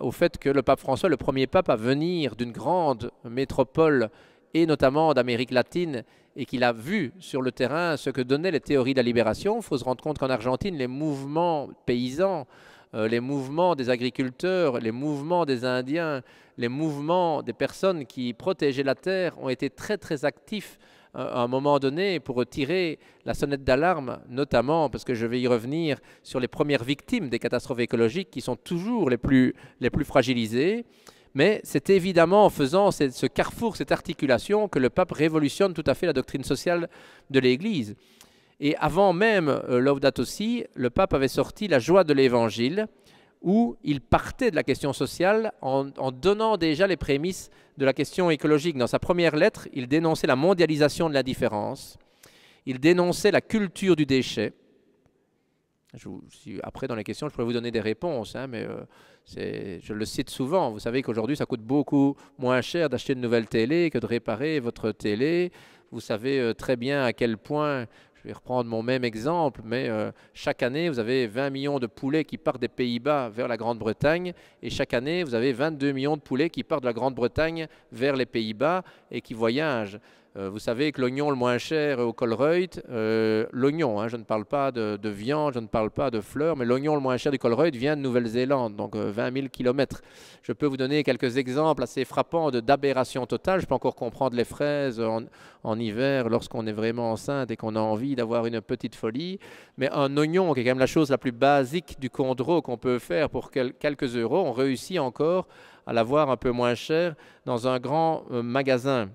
au fait que le pape François est le premier pape à venir d'une grande métropole, et notamment d'Amérique latine, et qu'il a vu sur le terrain ce que donnaient les théories de la libération. Il faut se rendre compte qu'en Argentine, les mouvements paysans, les mouvements des agriculteurs, les mouvements des Indiens, les mouvements des personnes qui protégeaient la terre ont été très très actifs à un moment donné pour tirer la sonnette d'alarme, notamment parce que je vais y revenir sur les premières victimes des catastrophes écologiques qui sont toujours les plus fragilisées. Mais c'est évidemment en faisant ce carrefour, cette articulation que le pape révolutionne tout à fait la doctrine sociale de l'Église. Et avant même Laudato Si, le pape avait sorti la joie de l'Évangile, où il partait de la question sociale en donnant déjà les prémices de la question écologique. Dans sa première lettre, il dénonçait la mondialisation de l'indifférence, il dénonçait la culture du déchet. Après, dans les questions, je pourrais vous donner des réponses, hein, mais je le cite souvent. Vous savez qu'aujourd'hui, ça coûte beaucoup moins cher d'acheter une nouvelle télé que de réparer votre télé. Vous savez très bien à quel point... Je vais reprendre mon même exemple, mais chaque année, vous avez 20 millions de poulets qui partent des Pays-Bas vers la Grande-Bretagne, et chaque année, vous avez 22 millions de poulets qui partent de la Grande-Bretagne vers les Pays-Bas et qui voyagent. Vous savez que l'oignon le moins cher au Colruyt, l'oignon, hein, je ne parle pas de viande, je ne parle pas de fleurs, mais l'oignon le moins cher du Colruyt vient de Nouvelle-Zélande, donc 20 000 km. Je peux vous donner quelques exemples assez frappants d'aberrations totales. Je peux encore comprendre les fraises en hiver lorsqu'on est vraiment enceinte et qu'on a envie d'avoir une petite folie. Mais un oignon, qui est quand même la chose la plus basique du condro qu'on peut faire pour quelques euros, on réussit encore à l'avoir un peu moins cher dans un grand magasin.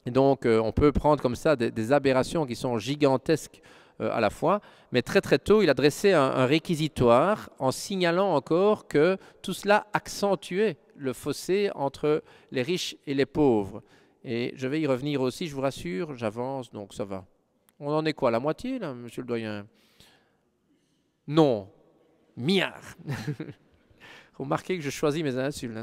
Et donc, on peut prendre comme ça des aberrations qui sont gigantesques à la fois. Mais très très tôt, il a dressé un réquisitoire en signalant encore que tout cela accentuait le fossé entre les riches et les pauvres. Et je vais y revenir aussi, je vous rassure, j'avance, donc ça va. On en est quoi, la moitié là, monsieur le doyen? Non, milliard. Remarquez que je choisis mes insultes.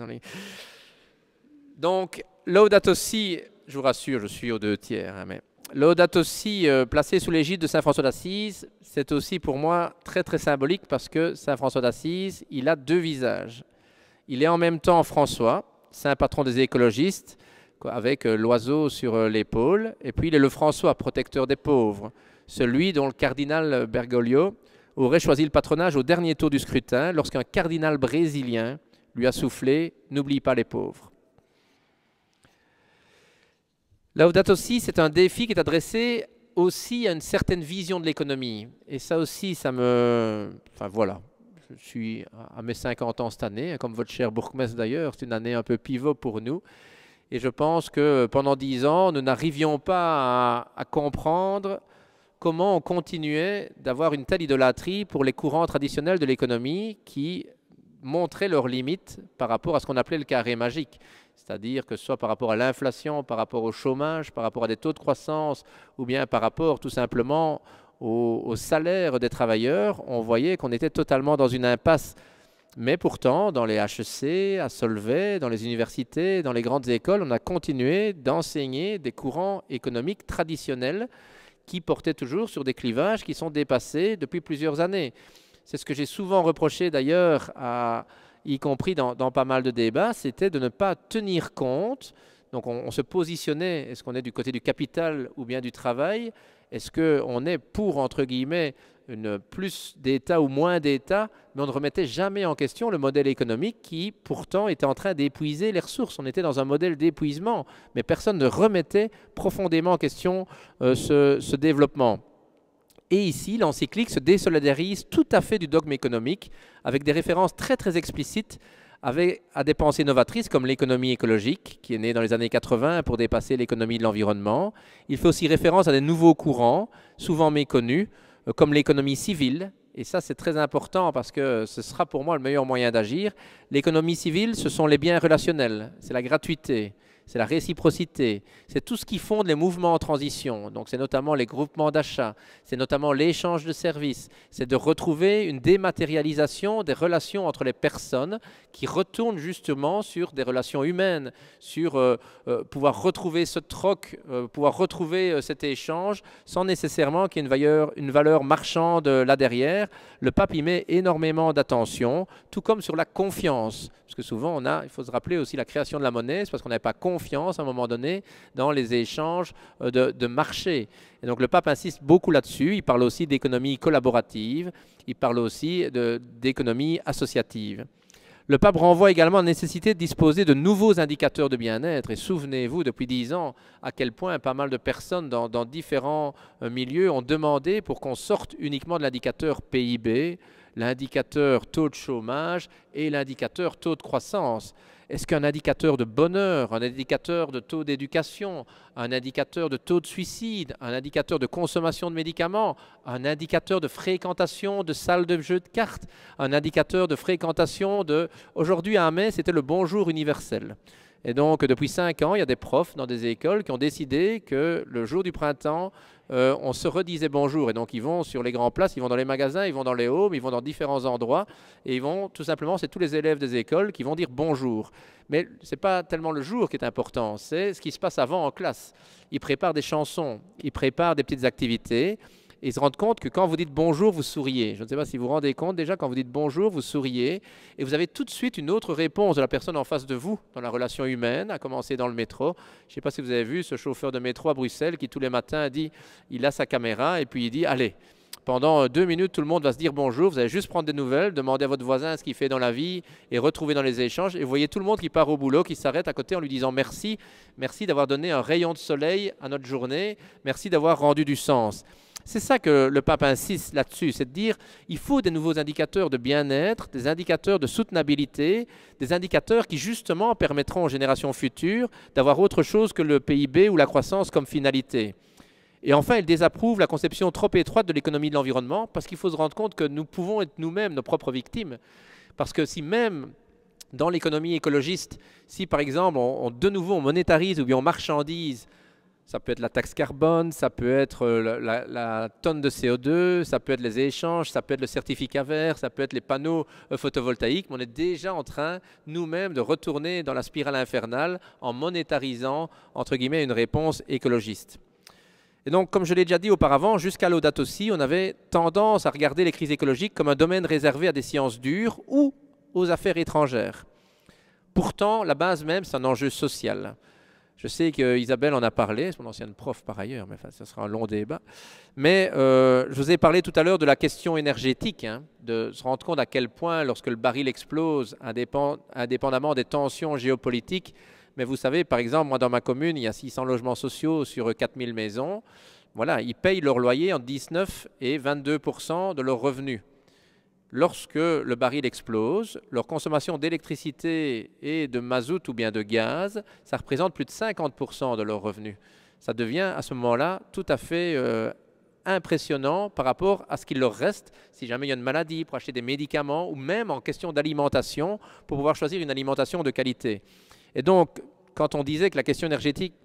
Donc, Laudato Si, je vous rassure, je suis aux 2 tiers, hein, mais Laudato Si, placé sous l'égide de Saint François d'Assise, c'est aussi pour moi très très symbolique parce que Saint François d'Assise, il a 2 visages. Il est en même temps François, saint patron des écologistes, avec l'oiseau sur l'épaule, et puis il est le François, protecteur des pauvres, celui dont le cardinal Bergoglio aurait choisi le patronage au dernier tour du scrutin lorsqu'un cardinal brésilien lui a soufflé « N'oublie pas les pauvres ». Laudato Si, c'est un défi qui est adressé aussi à une certaine vision de l'économie. Et ça aussi, ça me... Enfin voilà, je suis à mes 50 ans cette année, comme votre cher bourgmestre d'ailleurs, c'est une année un peu pivot pour nous. Et je pense que pendant 10 ans, nous n'arrivions pas à comprendre comment on continuait d'avoir une telle idolâtrie pour les courants traditionnels de l'économie qui montraient leurs limites par rapport à ce qu'on appelait le carré magique. C'est-à-dire que ce soit par rapport à l'inflation, par rapport au chômage, par rapport à des taux de croissance, ou bien par rapport tout simplement au salaire des travailleurs, on voyait qu'on était totalement dans une impasse. Mais pourtant, dans les HEC, à Solvay, dans les universités, dans les grandes écoles, on a continué d'enseigner des courants économiques traditionnels qui portaient toujours sur des clivages qui sont dépassés depuis plusieurs années. C'est ce que j'ai souvent reproché d'ailleurs y compris dans pas mal de débats, c'était de ne pas tenir compte. Donc on se positionnait, est-ce qu'on est du côté du capital ou bien du travail? Est-ce qu'on est pour, entre guillemets, plus d'État ou moins d'État? Mais on ne remettait jamais en question le modèle économique qui, pourtant, était en train d'épuiser les ressources. On était dans un modèle d'épuisement, mais personne ne remettait profondément en question ce développement. Et ici, l'encyclique se désolidarise tout à fait du dogme économique, avec des références très très explicites à des pensées novatrices comme l'économie écologique, qui est née dans les années 80 pour dépasser l'économie de l'environnement. Il fait aussi référence à des nouveaux courants, souvent méconnus, comme l'économie civile. Et ça, c'est très important parce que ce sera pour moi le meilleur moyen d'agir. L'économie civile, ce sont les biens relationnels, c'est la gratuité, c'est la réciprocité, c'est tout ce qui fonde les mouvements en transition. Donc c'est notamment les groupements d'achat, c'est notamment l'échange de services, c'est de retrouver une dématérialisation des relations entre les personnes qui retournent justement sur des relations humaines, sur pouvoir retrouver ce troc, pouvoir retrouver cet échange sans nécessairement qu'il y ait une valeur marchande là derrière. Le pape y met énormément d'attention, tout comme sur la confiance. Parce que souvent, il faut se rappeler aussi la création de la monnaie, c'est parce qu'on n'avait pas confiance à un moment donné dans les échanges de marché. Et donc le pape insiste beaucoup là-dessus. Il parle aussi d'économie collaborative, il parle aussi d'économie associative. Le pape renvoie également à la nécessité de disposer de nouveaux indicateurs de bien-être. Et souvenez-vous, depuis 10 ans, à quel point pas mal de personnes dans différents milieux ont demandé pour qu'on sorte uniquement de l'indicateur PIB, l'indicateur taux de chômage et l'indicateur taux de croissance. Est-ce qu'un indicateur de bonheur, un indicateur de taux d'éducation, un indicateur de taux de suicide, un indicateur de consommation de médicaments, un indicateur de fréquentation de salles de jeux de cartes, un indicateur de fréquentation de... Aujourd'hui, à mai, c'était le bonjour universel. Et donc, depuis 5 ans, il y a des profs dans des écoles qui ont décidé que le jour du printemps, on se redisait bonjour. Et donc, ils vont sur les grandes places, ils vont dans les magasins, ils vont dans les homes, ils vont dans différents endroits. Et ils vont, tout simplement, c'est tous les élèves des écoles qui vont dire bonjour. Mais ce n'est pas tellement le jour qui est important, c'est ce qui se passe avant en classe. Ils préparent des chansons, ils préparent des petites activités. Et ils se rendent compte que quand vous dites bonjour, vous souriez. Je ne sais pas si vous vous rendez compte déjà, quand vous dites bonjour, vous souriez. Et vous avez tout de suite une autre réponse de la personne en face de vous dans la relation humaine, à commencer dans le métro. Je ne sais pas si vous avez vu ce chauffeur de métro à Bruxelles qui tous les matins dit, il a sa caméra et puis il dit, allez, pendant 2 minutes, tout le monde va se dire bonjour, vous allez juste prendre des nouvelles, demander à votre voisin ce qu'il fait dans la vie et retrouver dans les échanges. Et vous voyez tout le monde qui part au boulot, qui s'arrête à côté en lui disant merci, merci d'avoir donné un rayon de soleil à notre journée, merci d'avoir rendu du sens. C'est ça que le pape insiste là-dessus, c'est de dire il faut des nouveaux indicateurs de bien-être, des indicateurs de soutenabilité, des indicateurs qui justement permettront aux générations futures d'avoir autre chose que le PIB ou la croissance comme finalité. Et enfin, il désapprouve la conception trop étroite de l'économie de l'environnement parce qu'il faut se rendre compte que nous pouvons être nous-mêmes nos propres victimes. Parce que si même dans l'économie écologiste, si par exemple de nouveau on monétarise ou bien on marchandise, ça peut être la taxe carbone, ça peut être la tonne de CO2, ça peut être les échanges, ça peut être le certificat vert, ça peut être les panneaux photovoltaïques. Mais on est déjà en train, nous-mêmes, de retourner dans la spirale infernale en monétarisant, entre guillemets, une réponse écologiste. Et donc, comme je l'ai déjà dit auparavant, jusqu'à Laudato Si, on avait tendance à regarder les crises écologiques comme un domaine réservé à des sciences dures ou aux affaires étrangères. Pourtant, la base même, c'est un enjeu social. Je sais qu'Isabelle en a parlé, c'est mon ancienne prof par ailleurs, mais enfin, ce sera un long débat. Mais je vous ai parlé tout à l'heure de la question énergétique, de se rendre compte à quel point, lorsque le baril explose, indépendamment des tensions géopolitiques, mais vous savez, par exemple, moi dans ma commune, il y a 600 logements sociaux sur 4000 maisons. Voilà, ils payent leur loyer en 19 et 22% de leurs revenus. Lorsque le baril explose, leur consommation d'électricité et de mazout ou bien de gaz, ça représente plus de 50% de leurs revenus. Ça devient à ce moment-là tout à fait impressionnant par rapport à ce qu'il leur reste si jamais il y a une maladie, pour acheter des médicaments ou même en question d'alimentation pour pouvoir choisir une alimentation de qualité. Et donc, quand on disait que la question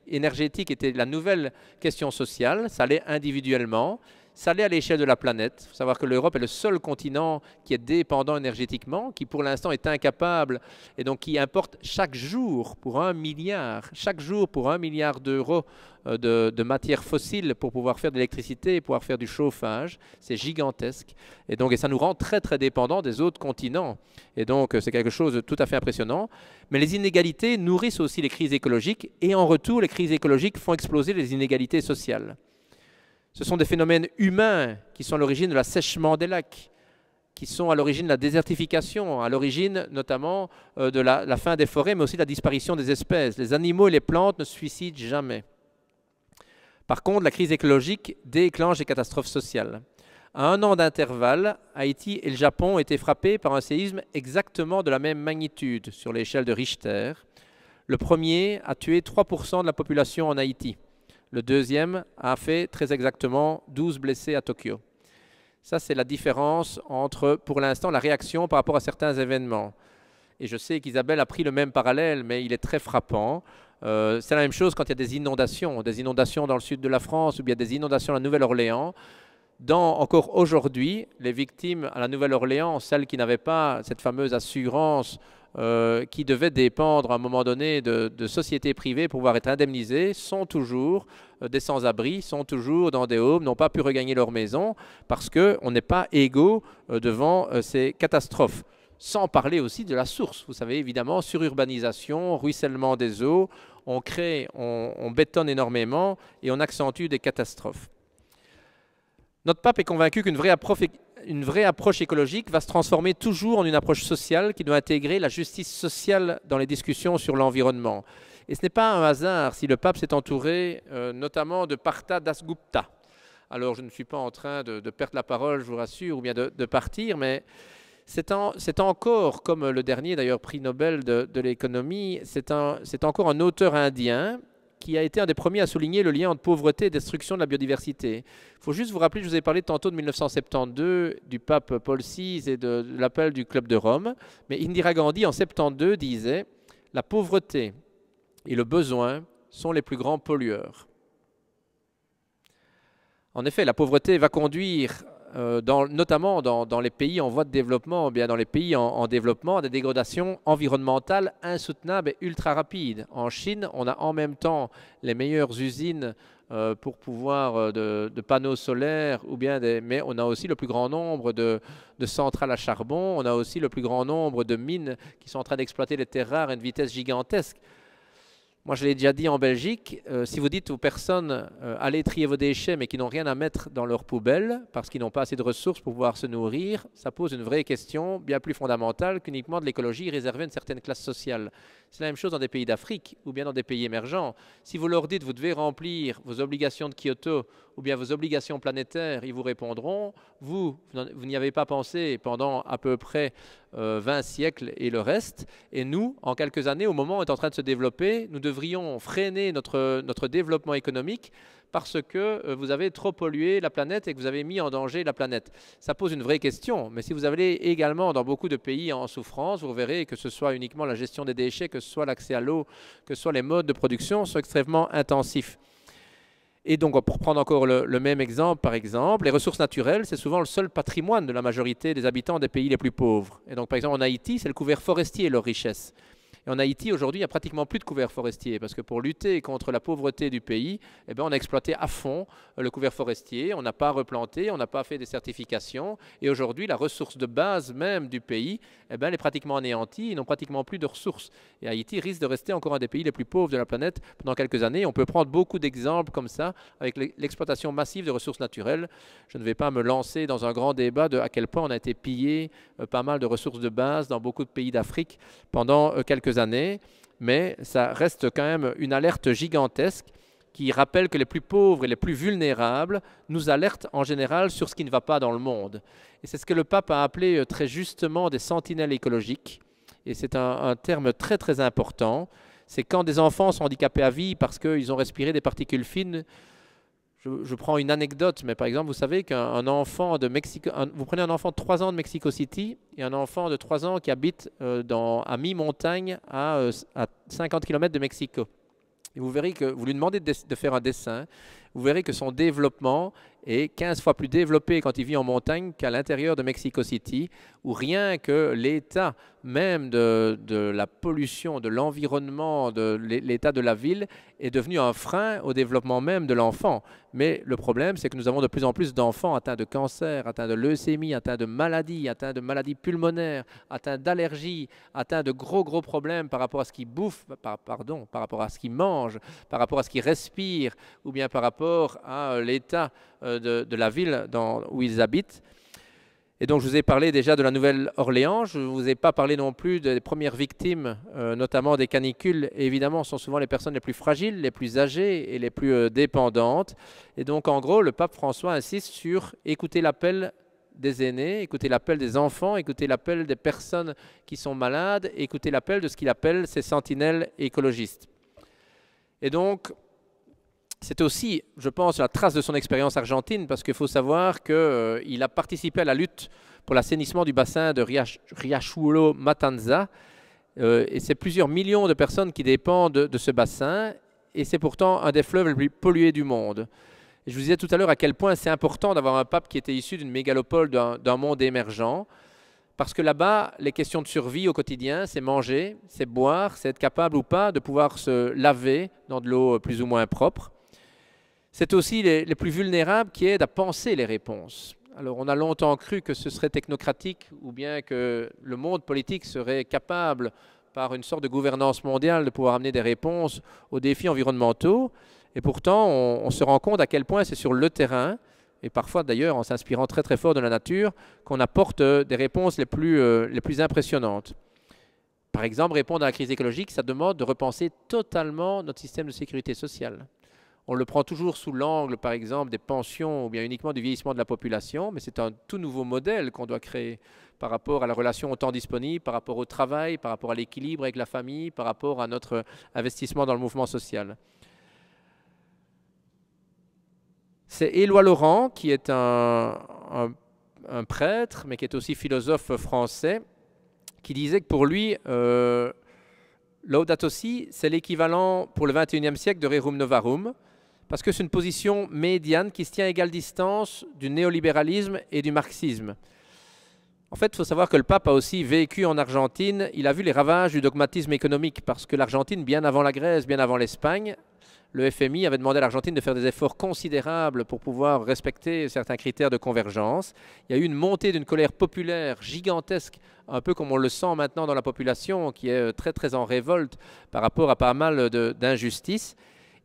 énergétique était la nouvelle question sociale, ça allait individuellement, ça allait à l'échelle de la planète. Il faut savoir que l'Europe est le seul continent qui est dépendant énergétiquement, qui pour l'instant est incapable et donc qui importe chaque jour pour 1 milliard, chaque jour pour 1 milliard d'euros de matières fossiles pour pouvoir faire de l'électricité et pouvoir faire du chauffage. C'est gigantesque. Et donc, ça nous rend très très dépendants des autres continents. Et donc, c'est quelque chose de tout à fait impressionnant. Mais les inégalités nourrissent aussi les crises écologiques et en retour, les crises écologiques font exploser les inégalités sociales. Ce sont des phénomènes humains qui sont à l'origine de l'assèchement des lacs, qui sont à l'origine de la désertification, à l'origine notamment de la fin des forêts, mais aussi de la disparition des espèces. Les animaux et les plantes ne se suicident jamais. Par contre, la crise écologique déclenche des catastrophes sociales. À 1 an d'intervalle, Haïti et le Japon ont été frappés par un séisme exactement de la même magnitude sur l'échelle de Richter. Le premier a tué 3% de la population en Haïti. Le deuxième a fait très exactement 12 blessés à Tokyo. Ça, c'est la différence entre, pour l'instant, la réaction par rapport à certains événements. Et je sais qu'Isabelle a pris le même parallèle, mais il est très frappant. C'est la même chose quand il y a des inondations dans le sud de la France ou bien des inondations à la Nouvelle-Orléans. Encore aujourd'hui, les victimes à la Nouvelle-Orléans, celles qui n'avaient pas cette fameuse assurance qui devait dépendre à un moment donné de sociétés privées pour pouvoir être indemnisées, sont toujours des sans-abri, sont toujours dans des homes, n'ont pas pu regagner leur maison parce qu'on n'est pas égaux devant ces catastrophes. Sans parler aussi de la source. Vous savez, évidemment, sururbanisation, ruissellement des eaux, on bétonne énormément et on accentue des catastrophes. Notre pape est convaincu qu'une vraie approche écologique va se transformer toujours en une approche sociale qui doit intégrer la justice sociale dans les discussions sur l'environnement. Et ce n'est pas un hasard si le pape s'est entouré notamment de Partha Dasgupta. Alors je ne suis pas en train de perdre la parole, je vous rassure, ou bien de partir, mais c'est encore, comme le dernier d'ailleurs prix Nobel de l'économie, c'est encore un auteur indien qui a été un des premiers à souligner le lien entre pauvreté et destruction de la biodiversité. Il faut juste vous rappeler, je vous ai parlé tantôt de 1972, du pape Paul VI et de l'appel du Club de Rome, mais Indira Gandhi en 1972 disait « La pauvreté et le besoin sont les plus grands pollueurs ». En effet, la pauvreté va conduire notamment dans les pays en voie de développement, bien dans les pays en développement, des dégradations environnementales insoutenables et ultra rapides. En Chine, on a en même temps les meilleures usines pour pouvoir de panneaux solaires, mais on a aussi le plus grand nombre de centrales à charbon, on a aussi le plus grand nombre de mines qui sont en train d'exploiter les terres rares à une vitesse gigantesque. Moi, je l'ai déjà dit en Belgique, si vous dites aux personnes allez trier vos déchets mais qui n'ont rien à mettre dans leurs poubelles parce qu'ils n'ont pas assez de ressources pour pouvoir se nourrir, ça pose une vraie question bien plus fondamentale qu'uniquement de l'écologie réservée à une certaine classe sociale. C'est la même chose dans des pays d'Afrique ou bien dans des pays émergents. Si vous leur dites vous devez remplir vos obligations de Kyoto ou bien vos obligations planétaires, ils vous répondront vous n'y avez pas pensé pendant à peu près 20 siècles et le reste. Et nous, en quelques années, au moment où on est en train de se développer, nous devrions freiner notre développement économique parce que vous avez trop pollué la planète et que vous avez mis en danger la planète. Ça pose une vraie question, mais si vous allez également dans beaucoup de pays en souffrance, vous verrez que ce soit uniquement la gestion des déchets, que ce soit l'accès à l'eau, que ce soit les modes de production sont extrêmement intensifs. Et donc, pour prendre encore le même exemple, par exemple, les ressources naturelles, c'est souvent le seul patrimoine de la majorité des habitants des pays les plus pauvres. Et donc, par exemple, en Haïti, c'est le couvert forestier leur richesse. Et en Haïti, aujourd'hui, il n'y a pratiquement plus de couvert forestier parce que pour lutter contre la pauvreté du pays, eh bien, on a exploité à fond le couvert forestier, on n'a pas replanté, on n'a pas fait des certifications. Et aujourd'hui, la ressource de base même du pays, eh bien, elle est pratiquement anéantie, ils n'ont pratiquement plus de ressources. Et Haïti risque de rester encore un des pays les plus pauvres de la planète pendant quelques années. On peut prendre beaucoup d'exemples comme ça avec l'exploitation massive de ressources naturelles. Je ne vais pas me lancer dans un grand débat de à quel point on a été pillé pas mal de ressources de base dans beaucoup de pays d'Afrique pendant quelques années, mais ça reste quand même une alerte gigantesque qui rappelle que les plus pauvres et les plus vulnérables nous alertent en général sur ce qui ne va pas dans le monde. Et c'est ce que le pape a appelé très justement des sentinelles écologiques. Et c'est un terme très très important. C'est quand des enfants sont handicapés à vie parce qu'ils ont respiré des particules fines. Je prends une anecdote, mais par exemple, vous savez qu'un enfant de Mexico, vous prenez un enfant de 3 ans de Mexico City et un enfant de 3 ans qui habite à mi-montagne à 50 km de Mexico. Et vous verrez que vous lui demandez de faire un dessin, vous verrez que son développement est 15 fois plus développé quand il vit en montagne qu'à l'intérieur de Mexico City, où rien que l'état même de la pollution, de l'environnement, de l'état de la ville est devenu un frein au développement même de l'enfant. Mais le problème, c'est que nous avons de plus en plus d'enfants atteints de cancer, atteints de leucémie, atteints de maladies pulmonaires, atteints d'allergies, atteints de gros problèmes par rapport à ce qu'ils bouffent, par rapport à ce qu'ils mangent, par rapport à ce qu'ils respirent, ou bien par rapport à l'état de la ville où ils habitent. Et donc, je vous ai parlé déjà de la Nouvelle-Orléans. Je ne vous ai pas parlé non plus des premières victimes, notamment des canicules. Et évidemment, ce sont souvent les personnes les plus fragiles, les plus âgées et les plus dépendantes. Et donc, en gros, le pape François insiste sur écouter l'appel des aînés, écouter l'appel des enfants, écouter l'appel des personnes qui sont malades, écouter l'appel de ce qu'il appelle ces sentinelles écologistes. Et donc, c'est aussi, je pense, la trace de son expérience argentine, parce qu'il faut savoir qu'il a participé à la lutte pour l'assainissement du bassin de Riachuelo Matanza, et c'est plusieurs millions de personnes qui dépendent de ce bassin, et c'est pourtant un des fleuves les plus pollués du monde. Et je vous disais tout à l'heure à quel point c'est important d'avoir un pape qui était issu d'une mégalopole d'un monde émergent, parce que là-bas, les questions de survie au quotidien, c'est manger, c'est boire, c'est être capable ou pas de pouvoir se laver dans de l'eau plus ou moins propre. C'est aussi les plus vulnérables qui aident à penser les réponses. Alors, on a longtemps cru que ce serait technocratique ou bien que le monde politique serait capable, par une sorte de gouvernance mondiale, de pouvoir amener des réponses aux défis environnementaux. Et pourtant, on se rend compte à quel point c'est sur le terrain, et parfois d'ailleurs en s'inspirant très très fort de la nature, qu'on apporte des réponses les plus impressionnantes. Par exemple, répondre à la crise écologique, ça demande de repenser totalement notre système de sécurité sociale. On le prend toujours sous l'angle, par exemple, des pensions ou bien uniquement du vieillissement de la population, mais c'est un tout nouveau modèle qu'on doit créer par rapport à la relation au temps disponible, par rapport au travail, par rapport à l'équilibre avec la famille, par rapport à notre investissement dans le mouvement social. C'est Éloi Laurent, qui est un prêtre, mais qui est aussi philosophe français, qui disait que pour lui, Laudato Si, c'est l'équivalent pour le XXIe siècle de Rerum Novarum, parce que c'est une position médiane qui se tient à égale distance du néolibéralisme et du marxisme. En fait, il faut savoir que le pape a aussi vécu en Argentine. Il a vu les ravages du dogmatisme économique, parce que l'Argentine, bien avant la Grèce, bien avant l'Espagne, le FMI avait demandé à l'Argentine de faire des efforts considérables pour pouvoir respecter certains critères de convergence. Il y a eu une montée d'une colère populaire gigantesque, un peu comme on le sent maintenant dans la population, qui est très très en révolte par rapport à pas mal d'injustices.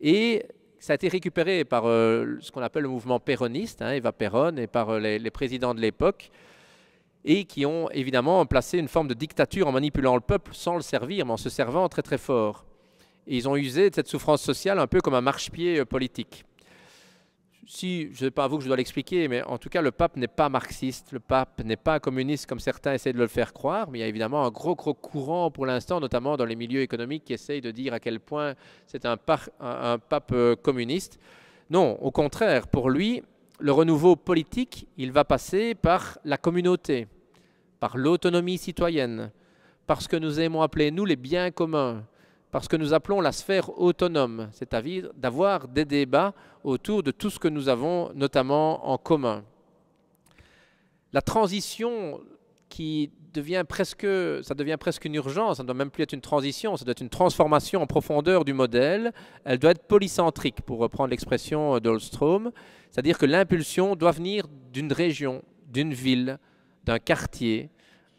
Et ça a été récupéré par ce qu'on appelle le mouvement péroniste, Eva Perón, et par les présidents de l'époque, et qui ont évidemment placé une forme de dictature en manipulant le peuple sans le servir, mais en se servant très très fort. Et ils ont usé de cette souffrance sociale un peu comme un marchepied politique. Si, je ne sais pas à vous que je dois l'expliquer, mais en tout cas, le pape n'est pas marxiste, le pape n'est pas communiste comme certains essaient de le faire croire, mais il y a évidemment un gros courant pour l'instant, notamment dans les milieux économiques, qui essayent de dire à quel point c'est un pape communiste. Non, au contraire, pour lui, le renouveau politique, il va passer par la communauté, par l'autonomie citoyenne, par ce que nous aimons appeler, nous, les biens communs, parce que nous appelons la sphère autonome, c'est-à-dire d'avoir des débats autour de tout ce que nous avons notamment en commun. La transition qui devient presque une urgence, ça ne doit même plus être une transition, ça doit être une transformation en profondeur du modèle, elle doit être polycentrique, pour reprendre l'expression d'Olstrom, c'est-à-dire que l'impulsion doit venir d'une région, d'une ville, d'un quartier,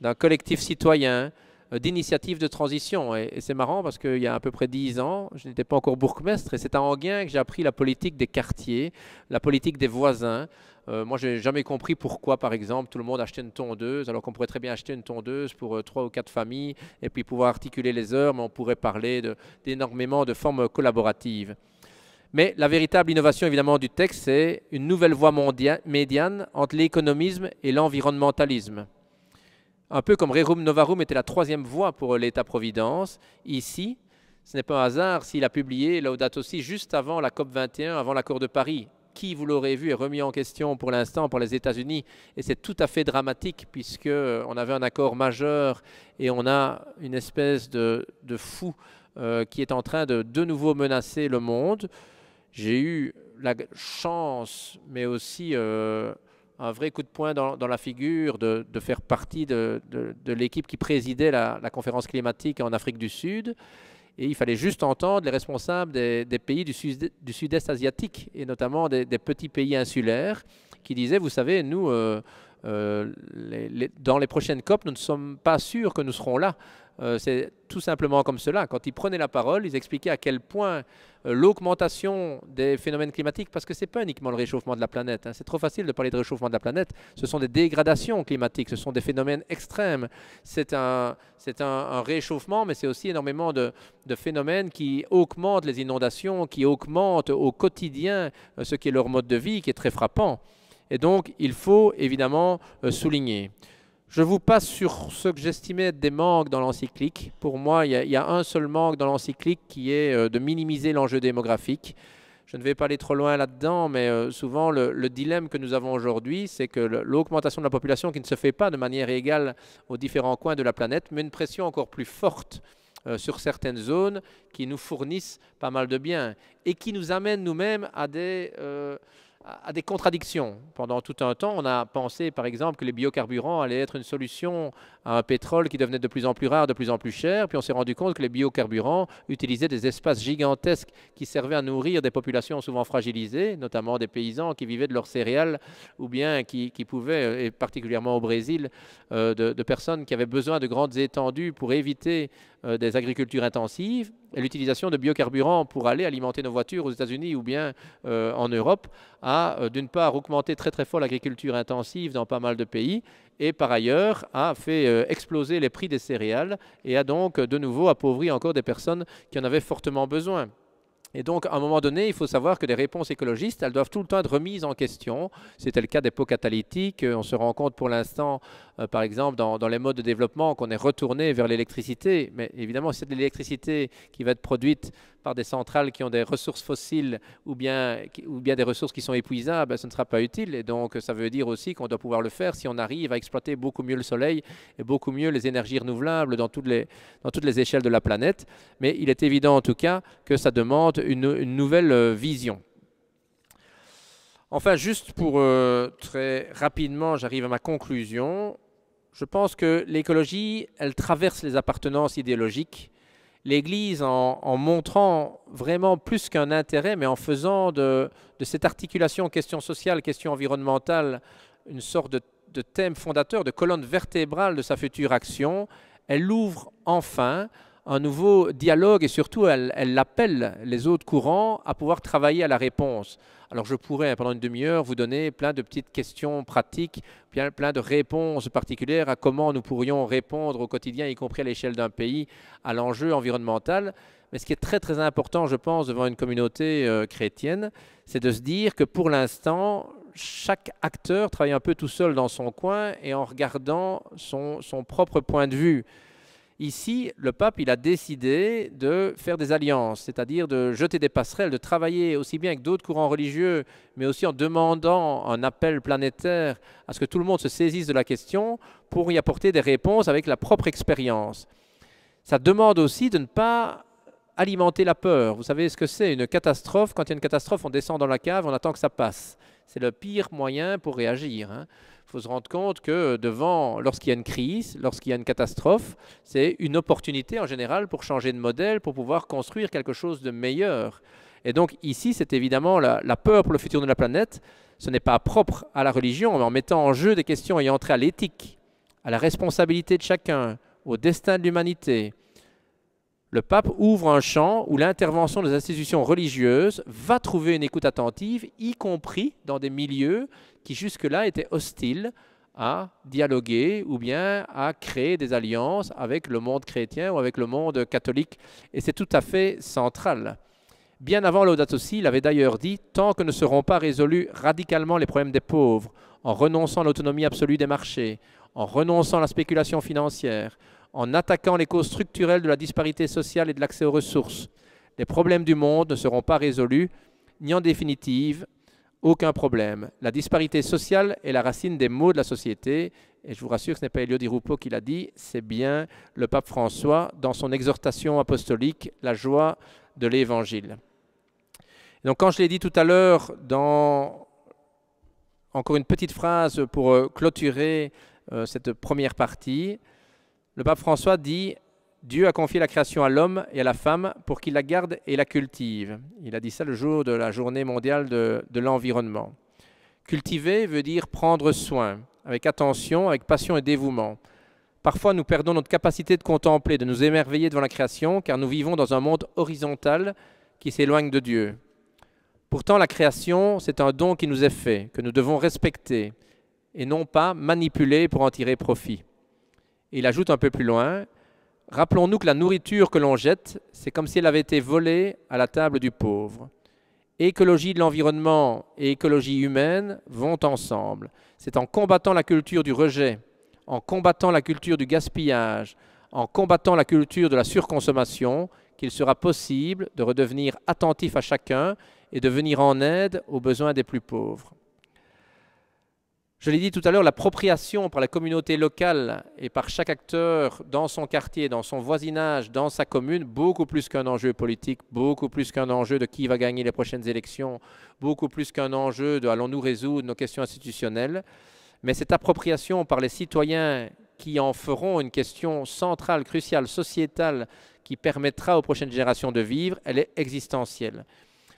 d'un collectif citoyen, d'initiatives de transition. Et c'est marrant parce qu'il y a à peu près 10 ans, je n'étais pas encore bourgmestre, et c'est à Enghien que j'ai appris la politique des quartiers, la politique des voisins. Moi, je n'ai jamais compris pourquoi, par exemple, tout le monde achetait une tondeuse, alors qu'on pourrait très bien acheter une tondeuse pour 3 ou 4 familles, et puis pouvoir articuler les heures, mais on pourrait parler d'énormément de formes collaboratives. Mais la véritable innovation, évidemment, du texte, c'est une nouvelle voie médiane entre l'économisme et l'environnementalisme. Un peu comme Rerum Novarum était la 3e voie pour l'État-providence, ici, ce n'est pas un hasard s'il a publié Laudato Si juste avant la COP21, avant l'accord de Paris, qui, vous l'aurez vu, est remis en question pour l'instant par les États-Unis. Et c'est tout à fait dramatique puisqu'on avait un accord majeur et on a une espèce de fou qui est en train de nouveau menacer le monde. J'ai eu la chance, mais aussi un vrai coup de poing dans la figure de faire partie de l'équipe qui présidait la conférence climatique en Afrique du Sud. Et il fallait juste entendre les responsables des pays du sud-est asiatique, et notamment des petits pays insulaires, qui disaient, vous savez, nous, dans les prochaines COP, nous ne sommes pas sûrs que nous serons là. c'est tout simplement comme cela. Quand ils prenaient la parole, ils expliquaient à quel point l'augmentation des phénomènes climatiques, parce que ce n'est pas uniquement le réchauffement de la planète, hein, c'est trop facile de parler de réchauffement de la planète, ce sont des dégradations climatiques, ce sont des phénomènes extrêmes. C'est un réchauffement, mais c'est aussi énormément de phénomènes qui augmentent les inondations, qui augmentent au quotidien ce qui est leur mode de vie, qui est très frappant. Et donc, il faut évidemment souligner. Je vous passe sur ce que j'estimais être des manques dans l'encyclique. Pour moi, il y a un seul manque dans l'encyclique qui est de minimiser l'enjeu démographique. Je ne vais pas aller trop loin là-dedans, mais souvent le dilemme que nous avons aujourd'hui, c'est que l'augmentation de la population qui ne se fait pas de manière égale aux différents coins de la planète, met une pression encore plus forte sur certaines zones qui nous fournissent pas mal de biens et qui nous amènent nous-mêmes à des contradictions. Pendant tout un temps, on a pensé par exemple que les biocarburants allaient être une solution à un pétrole qui devenait de plus en plus rare, de plus en plus cher, puis on s'est rendu compte que les biocarburants utilisaient des espaces gigantesques qui servaient à nourrir des populations souvent fragilisées, notamment des paysans qui vivaient de leurs céréales, ou bien qui pouvaient, et particulièrement au Brésil, de personnes qui avaient besoin de grandes étendues pour éviter des agricultures intensives, et l'utilisation de biocarburants pour aller alimenter nos voitures aux États-Unis ou bien en Europe a d'une part augmenté très très fort l'agriculture intensive dans pas mal de pays et par ailleurs a fait exploser les prix des céréales et a donc de nouveau appauvri encore des personnes qui en avaient fortement besoin. Et donc, à un moment donné, il faut savoir que les réponses écologistes, elles doivent tout le temps être remises en question. C'était le cas des pots catalytiques. On se rend compte pour l'instant, par exemple, dans les modes de développement, qu'on est retourné vers l'électricité. Mais évidemment, si c'est de l'électricité qui va être produite par des centrales qui ont des ressources fossiles ou bien des ressources qui sont épuisables, ce ne sera pas utile. Et donc, ça veut dire aussi qu'on doit pouvoir le faire si on arrive à exploiter beaucoup mieux le soleil et beaucoup mieux les énergies renouvelables dans toutes les échelles de la planète. Mais il est évident en tout cas que ça demande une nouvelle vision. Enfin, juste pour très rapidement, j'arrive à ma conclusion. Je pense que l'écologie, elle traverse les appartenances idéologiques. L'Église, en montrant vraiment plus qu'un intérêt, mais en faisant de cette articulation question sociale, question environnementale, une sorte de thème fondateur, de colonne vertébrale de sa future action, elle ouvre enfin un nouveau dialogue et surtout elle appelle les autres courants à pouvoir travailler à la réponse. Alors je pourrais pendant une demi-heure vous donner plein de petites questions pratiques, plein de réponses particulières à comment nous pourrions répondre au quotidien, y compris à l'échelle d'un pays, à l'enjeu environnemental. Mais ce qui est très très important, je pense, devant une communauté chrétienne, c'est de se dire que pour l'instant, chaque acteur travaille un peu tout seul dans son coin et en regardant son propre point de vue. Ici, le pape, il a décidé de faire des alliances, c'est-à-dire de jeter des passerelles, de travailler aussi bien avec d'autres courants religieux, mais aussi en demandant un appel planétaire à ce que tout le monde se saisisse de la question pour y apporter des réponses avec la propre expérience. Ça demande aussi de ne pas alimenter la peur. Vous savez ce que c'est une catastrophe? Quand il y a une catastrophe, on descend dans la cave, on attend que ça passe. C'est le pire moyen pour réagir, hein. Il faut se rendre compte que lorsqu'il y a une crise, lorsqu'il y a une catastrophe, c'est une opportunité en général pour changer de modèle, pour pouvoir construire quelque chose de meilleur. Et donc ici, c'est évidemment la peur pour le futur de la planète. Ce n'est pas propre à la religion, mais en mettant en jeu des questions ayant trait à l'éthique, à la responsabilité de chacun, au destin de l'humanité. Le pape ouvre un champ où l'intervention des institutions religieuses va trouver une écoute attentive, y compris dans des milieux qui jusque-là étaient hostiles à dialoguer ou bien à créer des alliances avec le monde chrétien ou avec le monde catholique. Et c'est tout à fait central. Bien avant Laudato Si, il avait d'ailleurs dit « Tant que ne seront pas résolus radicalement les problèmes des pauvres, en renonçant à l'autonomie absolue des marchés, en renonçant à la spéculation financière, en attaquant les causes structurelles de la disparité sociale et de l'accès aux ressources, les problèmes du monde ne seront pas résolus, ni en définitive, aucun problème. La disparité sociale est la racine des maux de la société. » Et je vous rassure que ce n'est pas Elio Di Rupo qui l'a dit, c'est bien le pape François dans son exhortation apostolique « La joie de l'Évangile ». Donc quand je l'ai dit tout à l'heure, encore une petite phrase pour clôturer cette première partie, le pape François dit « Dieu a confié la création à l'homme et à la femme pour qu'il la garde et la cultive ». Il a dit ça le jour de la journée mondiale de l'environnement. Cultiver veut dire prendre soin, avec attention, avec passion et dévouement. Parfois, nous perdons notre capacité de contempler, de nous émerveiller devant la création, car nous vivons dans un monde horizontal qui s'éloigne de Dieu. Pourtant, la création, c'est un don qui nous est fait, que nous devons respecter, et non pas manipuler pour en tirer profit. Et il ajoute un peu plus loin, « Rappelons-nous que la nourriture que l'on jette, c'est comme si elle avait été volée à la table du pauvre. Écologie de l'environnement et écologie humaine vont ensemble. C'est en combattant la culture du rejet, en combattant la culture du gaspillage, en combattant la culture de la surconsommation, qu'il sera possible de redevenir attentif à chacun et de venir en aide aux besoins des plus pauvres. » Je l'ai dit tout à l'heure, l'appropriation par la communauté locale et par chaque acteur dans son quartier, dans son voisinage, dans sa commune, beaucoup plus qu'un enjeu politique, beaucoup plus qu'un enjeu de qui va gagner les prochaines élections, beaucoup plus qu'un enjeu de allons-nous résoudre nos questions institutionnelles. Mais cette appropriation par les citoyens qui en feront une question centrale, cruciale, sociétale, qui permettra aux prochaines générations de vivre, elle est existentielle.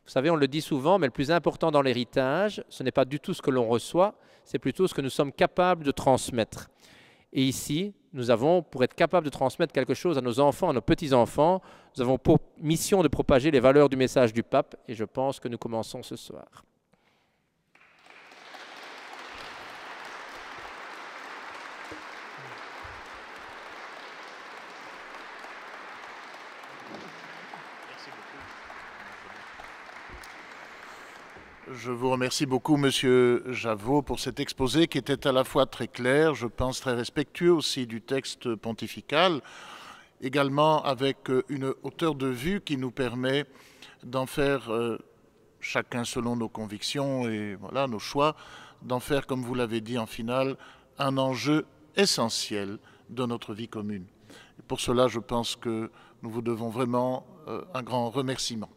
Vous savez, on le dit souvent, mais le plus important dans l'héritage, ce n'est pas du tout ce que l'on reçoit, c'est plutôt ce que nous sommes capables de transmettre. Et ici, nous avons, pour être capables de transmettre quelque chose à nos enfants, à nos petits-enfants, nous avons pour mission de propager les valeurs du message du pape, et je pense que nous commençons ce soir. Je vous remercie beaucoup, Monsieur Javot, pour cet exposé qui était à la fois très clair, je pense très respectueux aussi du texte pontifical, également avec une hauteur de vue qui nous permet d'en faire, chacun selon nos convictions et voilà, nos choix, d'en faire, comme vous l'avez dit en finale, un enjeu essentiel de notre vie commune. Et pour cela, je pense que nous vous devons vraiment un grand remerciement.